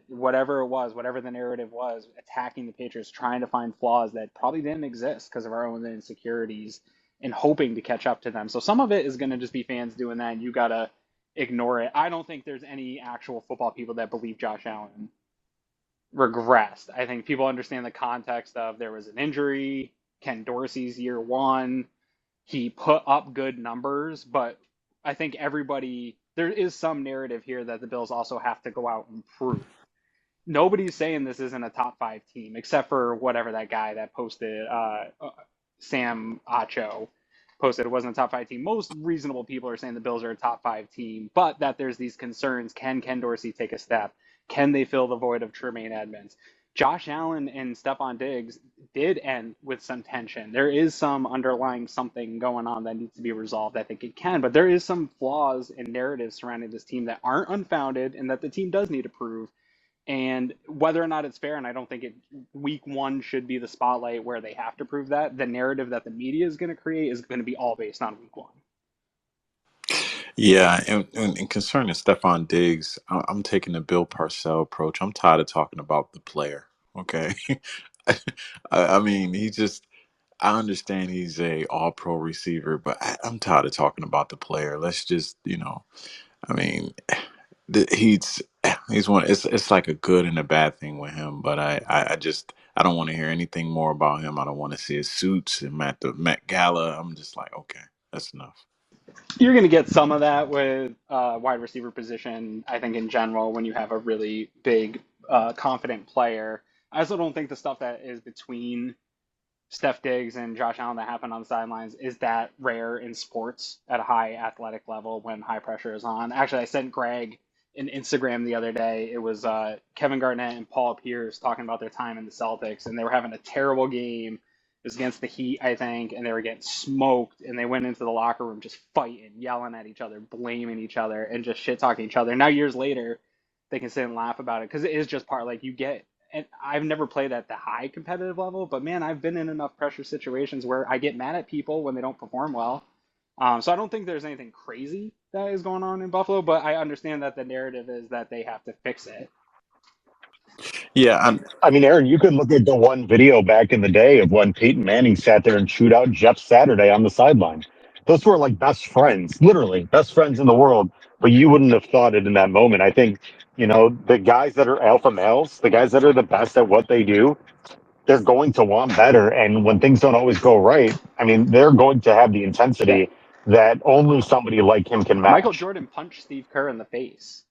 Whatever it was, whatever the narrative was, attacking the Patriots, trying to find flaws that probably didn't exist because of our own insecurities and hoping to catch up to them. So some of it is going to just be fans doing that, and you got to ignore it. I don't think there's any actual football people that believe Josh Allen regressed. I think people understand the context of there was an injury, Ken Dorsey's year one. He put up good numbers, but I think there is some narrative here that the Bills also have to go out and prove. Nobody's saying this isn't a top five team, except for whatever that guy that posted, Sam Acho posted it wasn't a top five team. Most reasonable people are saying the Bills are a top five team, but that there's these concerns. Can Ken Dorsey take a step? Can they fill the void of Tremaine Edmonds? Josh Allen and Stephon Diggs did end with some tension. There is some underlying something going on that needs to be resolved. I think it can, but there is some flaws in narratives surrounding this team that aren't unfounded and that the team does need to prove. And whether or not it's fair, and I don't think week one should be the spotlight where they have to prove that, the narrative that the media is going to create is going to be all based on week one. Yeah, and concerning Stephon Diggs, I'm taking the Bill Parcell approach. I'm tired of talking about the player. Okay, I mean, I understand he's a All Pro receiver, but I'm tired of talking about the player. Let's just, I mean, he's one. It's like a good and a bad thing with him, but I don't want to hear anything more about him. I don't want to see his suits and the Met Gala. I'm just like, okay, that's enough. You're going to get some of that with wide receiver position, I think, in general, when you have a really big, confident player. I also don't think the stuff that is between Steph Diggs and Josh Allen that happened on the sidelines is that rare in sports at a high athletic level when high pressure is on. Actually, I sent Greg an Instagram the other day. It was Kevin Garnett and Paul Pierce talking about their time in the Celtics, and they were having a terrible game. It was against the Heat, I think, and they were getting smoked, and they went into the locker room just fighting, yelling at each other, blaming each other, and just shit talking each other. Now, years later, they can sit and laugh about it because it is just part, like, you get, and I've never played at the high competitive level, but man, I've been in enough pressure situations where I get mad at people when they don't perform well. So I don't think there's anything crazy that is going on in Buffalo, but I understand that the narrative is that they have to fix it. Yeah, I mean, Aaron, you could look at the one video back in the day of when Peyton Manning sat there and chewed out Jeff Saturday on the sideline. Those were like best friends, literally best friends in the world, but you wouldn't have thought it in that moment. I think, the guys that are alpha males, the guys that are the best at what they do, they're going to want better. And when things don't always go right, I mean, they're going to have the Yeah. intensity that only somebody like him can Michael match. Jordan punched Steve Kerr in the face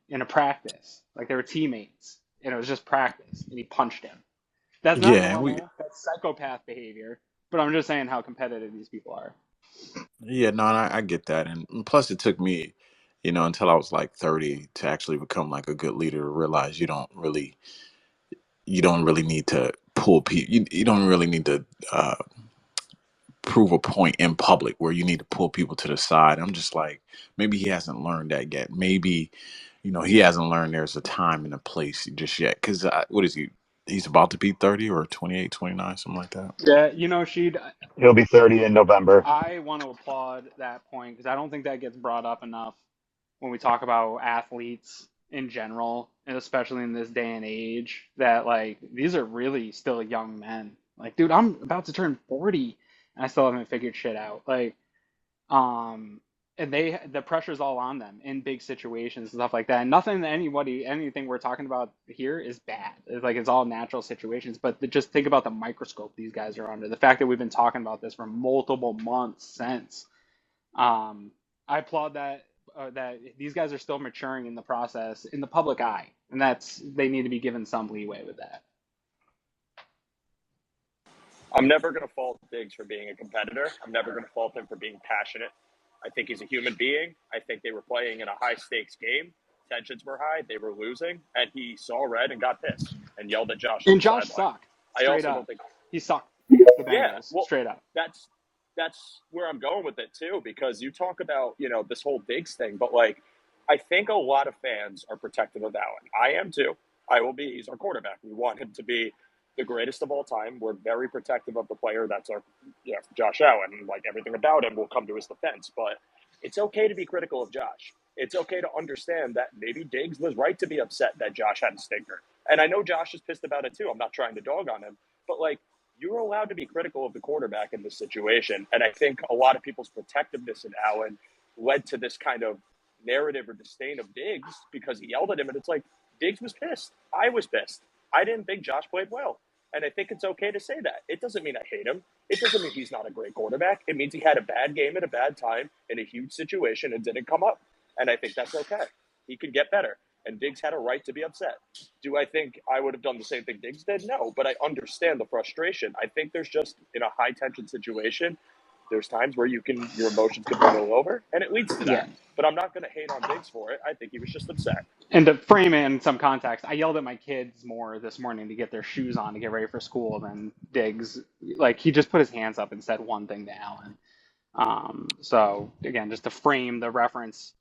in a practice. Like they were teammates, and it was just practice, and he punched him. That's not yeah, we normal. That's psychopath behavior. But I'm just saying how competitive these people are. Yeah, no, and I get that, and plus it took me, until I was like 30 to actually become like a good leader, realize you don't really need to pull people. You don't really need to prove a point in public where you need to pull people to the side. I'm just like, maybe he hasn't learned that yet. Maybe, he hasn't learned there's a time and a place just yet. Because what is he? He's about to be 30 or 28, 29, something like that. Yeah, He'll be 30 in November. I want to applaud that point because I don't think that gets brought up enough when we talk about athletes in general, and especially in this day and age, that like these are really still young men. Like, dude, I'm about to turn 40 and I still haven't figured shit out. Like, um, and the pressure's all on them in big situations and stuff like that. And anything we're talking about here is bad. It's like it's all natural situations, but just think about the microscope these guys are under. The fact that we've been talking about this for multiple months since. I applaud that these guys are still maturing in the process in the public eye, and they need to be given some leeway with that. I'm never going to fault Diggs for being a competitor. I'm never going to fault him for being passionate. I think he's a human being. I think they were playing in a high-stakes game. Tensions were high. They were losing. And he saw red and got pissed and yelled at Josh on And the Josh sideline. sucked. I Straight also up. don't think He sucked against the Yeah, Bengals. well, Straight up. that's where I'm going with it too, because you talk about, this whole Diggs thing, but like I think a lot of fans are protective of Allen. I am too. I will be. He's our quarterback. We want him to be the greatest of all time. We're very protective of the player that's our Josh Allen. Like everything about him will come to his defense. But it's okay to be critical of Josh. It's okay to understand that maybe Diggs was right to be upset that Josh had a stinker. And I know Josh is pissed about it too. I'm not trying to dog on him. But like you're allowed to be critical of the quarterback in this situation. And I think a lot of people's protectiveness in Allen led to this kind of narrative or disdain of Diggs because he yelled at him. And it's like, Diggs was pissed. I was pissed. I didn't think Josh played well. And I think it's okay to say that. It doesn't mean I hate him. It doesn't mean he's not a great quarterback. It means he had a bad game at a bad time in a huge situation and didn't come up. And I think that's okay. He could get better. And Diggs had a right to be upset. Do I think I would have done the same thing Diggs did? No, but I understand the frustration. I think there's just, in a high-tension situation, there's times where your emotions can boil over, and it leads to that. Yeah. But I'm not going to hate on Diggs for it. I think he was just upset. And to frame it in some context, I yelled at my kids more this morning to get their shoes on to get ready for school than Diggs. Like, he just put his hands up and said one thing to Allen. So, again, just to frame the reference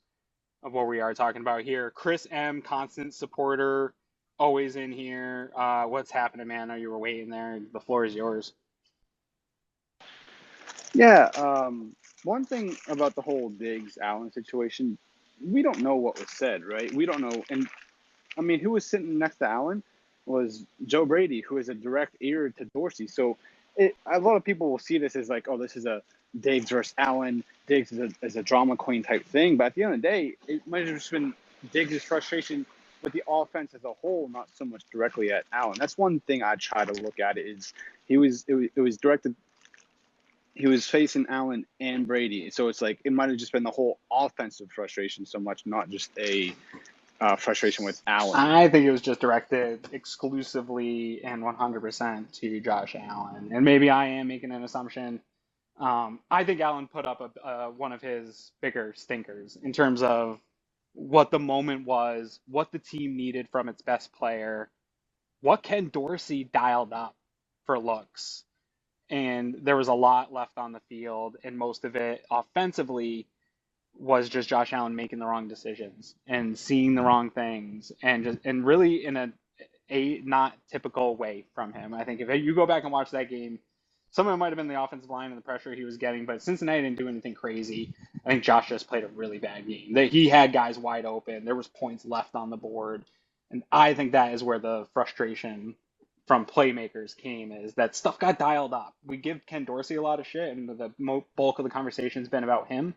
of what we are talking about here. Chris M., constant supporter, always in here. What's happening, man? I know you were waiting there. The floor is yours. Yeah, one thing about the whole Diggs-Allen situation, we don't know what was said, right? We don't know. And, I mean, who was sitting next to Allen was Joe Brady, who is a direct ear to Dorsey. So a lot of people will see this as like, oh, this is a Diggs versus Allen. Diggs is a drama queen type thing. But at the end of the day, it might have just been Diggs' frustration with the offense as a whole, not so much directly at Allen. That's one thing I try to look at is it was directed. He was facing Allen and Brady. So it's like it might have just been the whole offensive frustration so much, not just a frustration with Allen. I think it was just directed exclusively and 100% to Josh Allen. And maybe I am making an assumption. I think Allen put up one of his bigger stinkers in terms of what the moment was, what the team needed from its best player, what Ken Dorsey dialed up for looks. And there was a lot left on the field, and most of it offensively was just Josh Allen making the wrong decisions and seeing the wrong things, and really in a not typical way from him. I think if you go back and watch that game, some of it might have been the offensive line and the pressure he was getting, but Cincinnati didn't do anything crazy. I think Josh just played a really bad game. He had guys wide open. There was points left on the board, and I think that is where the frustration from playmakers came, is that stuff got dialed up. We give Ken Dorsey a lot of shit, and the bulk of the conversation's been about him.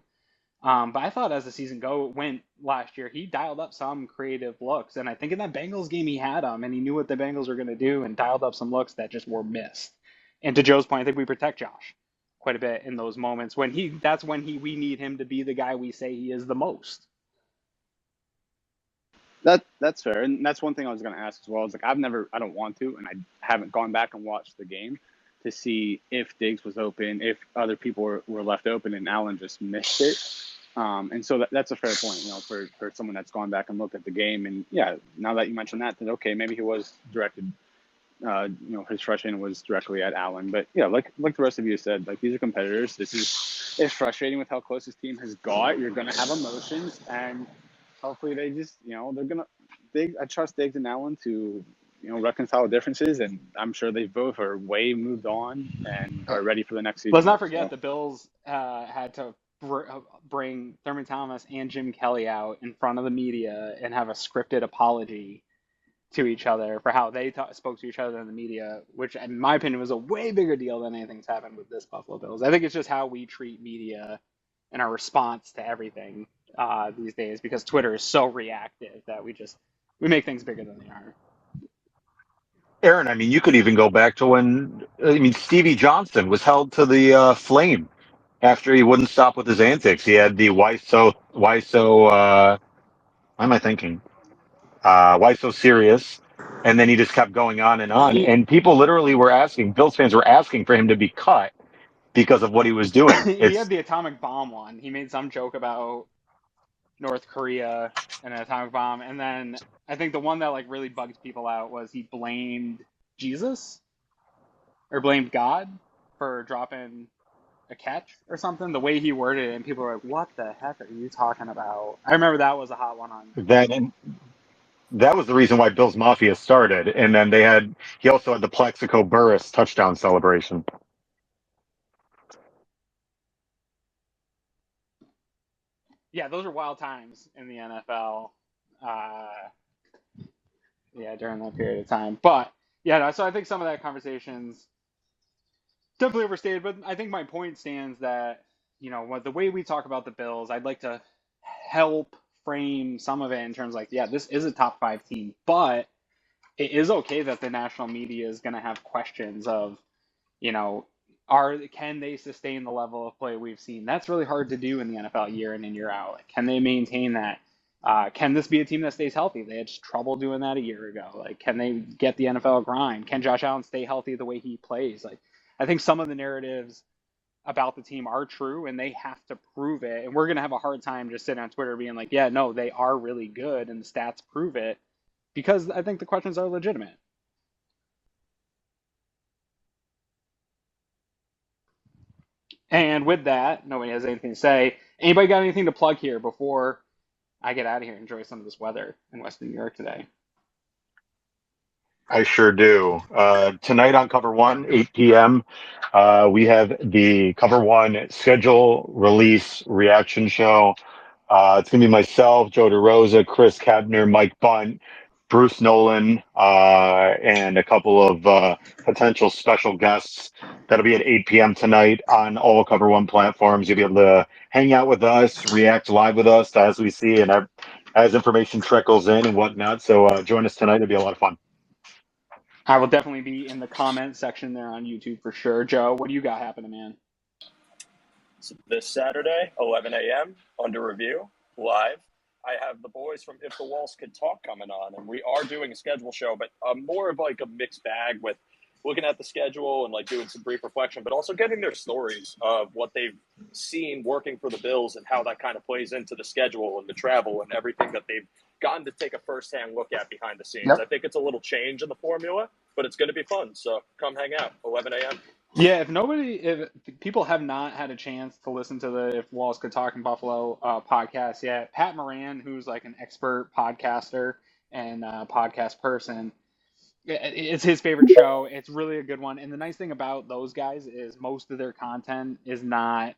But I thought as the season went last year, he dialed up some creative looks. And I think in that Bengals game, he had them, and he knew what the Bengals were going to do and dialed up some looks that just were missed. And to Joe's point, I think we protect Josh quite a bit in those moments we need him to be the guy we say he is the most. That's fair, and that's one thing I was going to ask as well. Is like I don't want to, and I haven't gone back and watched the game to see if Diggs was open, if other people were left open, and Allen just missed it. And so that's a fair point, for someone that's gone back and looked at the game. And yeah, now that you mentioned that, then okay, maybe he was directed, his frustration was directly at Allen. But yeah, like the rest of you said, like these are competitors. It's frustrating with how close this team has got. You're going to have emotions, and hopefully they just, I trust Diggs and Allen to, reconcile differences. And I'm sure they both are way moved on and are ready for the next season. Let's not forget the Bills had to bring Thurman Thomas and Jim Kelly out in front of the media and have a scripted apology to each other for how they spoke to each other in the media, which in my opinion was a way bigger deal than anything's happened with this Buffalo Bills. I think it's just how we treat media and our response to everything these days, because Twitter is so reactive that we make things bigger than they are. Aaron, I mean, you could even go back to when, Stevie Johnson was held to the flame after he wouldn't stop with his antics. He had the why am I thinking? Why so serious? And then he just kept going on and on. And people literally were asking, Bills fans were asking for him to be cut because of what he was doing. He had the atomic bomb one. He made some joke about North Korea and an atomic bomb. And then I think the one that like really bugged people out was he blamed Jesus or blamed God for dropping a catch or something. The way he worded it, and people were like, "What the heck are you talking about?" I remember that was a hot one on. That was the reason why Bills Mafia started. And then he also had the Plexico Burris touchdown celebration. Yeah, those are wild times in the NFL. During that period of time. But yeah, no, so I think some of that conversation's definitely overstated. But I think my point stands that the way we talk about the Bills, I'd like to help frame some of it in terms like, yeah, this is a top 5 team, but it is okay that the national media is going to have questions of, can they sustain the level of play we've seen? That's really hard to do in the NFL year in and year out. Like, can they maintain that? Can this be a team that stays healthy? They had trouble doing that a year ago. Like, can they get the NFL grind? Can Josh Allen stay healthy the way he plays? Like, I think some of the narratives about the team are true, and they have to prove it. And we're going to have a hard time just sitting on Twitter being like, yeah, no, they are really good, and the stats prove it, because I think the questions are legitimate. And with that, nobody has anything to say. Anybody got anything to plug here before I get out of here and enjoy some of this weather in Western New York today? I sure do. Tonight on Cover One, 8 p.m., we have the Cover One schedule release reaction show. It's going to be myself, Joe DeRosa, Chris Kepner, Mike Bunt, Bruce Nolan, and a couple of potential special guests. That'll be at 8 p.m. tonight on all Cover One platforms. You'll be able to hang out with us, react live with us as we see and as information trickles in and whatnot. So join us tonight. It'll be a lot of fun. I will definitely be in the comment section there on YouTube for sure. Joe, what do you got happening, man? So this Saturday, 11 a.m., under review, live. I have the boys from If the Walls Could Talk coming on, and we are doing a schedule show, but more of like a mixed bag with looking at the schedule and like doing some brief reflection, but also getting their stories of what they've seen working for the Bills and how that kind of plays into the schedule and the travel and everything that they've gotten to take a first-hand look at behind the scenes. Yep. I think it's a little change in the formula, but it's going to be fun. So come hang out, 11 a.m. Yeah, if people have not had a chance to listen to the If Walls Could Talk in Buffalo podcast yet, Pat Moran, who's like an expert podcaster and podcast person, it's his favorite show. It's really a good one. And the nice thing about those guys is most of their content is not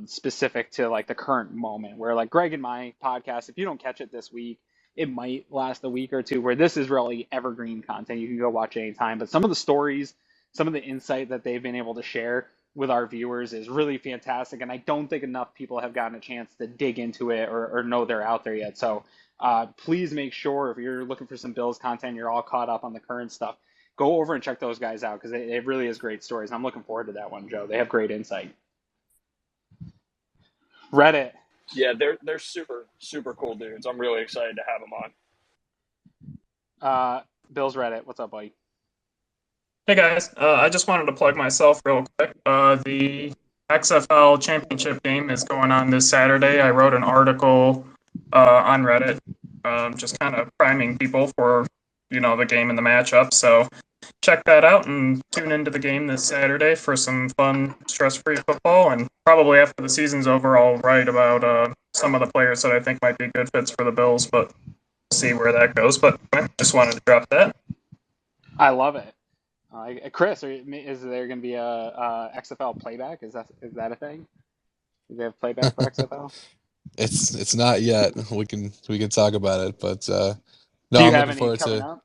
specific to like the current moment, where like Greg and my podcast, if you don't catch it this week, it might last a week or two, where this is really evergreen content. You can go watch anytime. But some of the stories, some of the insight that they've been able to share with our viewers is really fantastic. And I don't think enough people have gotten a chance to dig into it or know they're out there yet. So please make sure if you're looking for some Bills content, you're all caught up on the current stuff, go over and check those guys out, because it really is great stories. I'm looking forward to that one, Joe. They have great insight. Reddit. Yeah, they're super, super cool dudes. I'm really excited to have them on. Bills Reddit, what's up, buddy? Hey guys, I just wanted to plug myself real quick. The XFL championship game is going on this Saturday. I wrote an article on Reddit, just kind of priming people for, the game and the matchup. So check that out and tune into the game this Saturday for some fun, stress-free football. And probably after the season's over, I'll write about some of the players that I think might be good fits for the Bills, but we'll see where that goes. But I just wanted to drop that. I love it. Chris, is there going to be a XFL playback? Is that a thing? Do they have playback for XFL? It's not yet. We can talk about it, but no, Do you I'm have looking any forward coming to. up?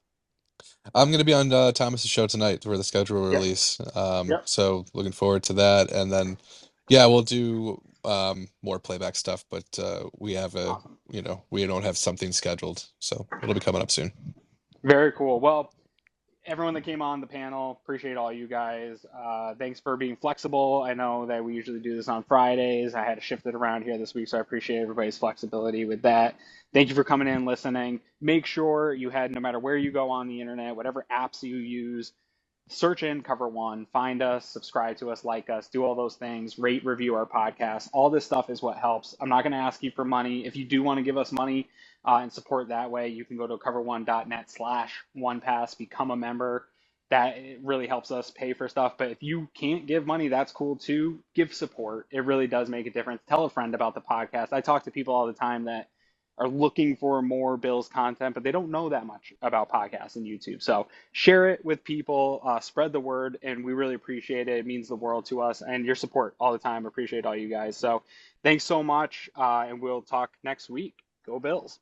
I'm going to be on Thomas's show tonight for the schedule Yep. release. Yep. So looking forward to that, and then yeah, we'll do more playback stuff, but we have Awesome. we don't have something scheduled, so it'll be coming up soon. Very cool. Well, everyone that came on the panel, appreciate all you guys. Thanks for being flexible. I know that we usually do this on Fridays. I had to shift it around here this week, so I appreciate everybody's flexibility with that. Thank you for coming in and listening. Make sure you head, no matter where you go on the internet, whatever apps you use, search in Cover One, find us, subscribe to us, like us, do all those things, rate, review our podcast. All this stuff is what helps. I'm not going to ask you for money. If you do want to give us money and support that way, you can go to cover1.net/onepass, become a member. That it really helps us pay for stuff. But if you can't give money, that's cool too. Give support. It really does make a difference. Tell a friend about the podcast. I talk to people all the time that are looking for more Bills content, but they don't know that much about podcasts and YouTube. So share it with people, spread the word, and we really appreciate it. It means the world to us, and your support all the time. Appreciate all you guys. So thanks so much, and we'll talk next week. Go Bills.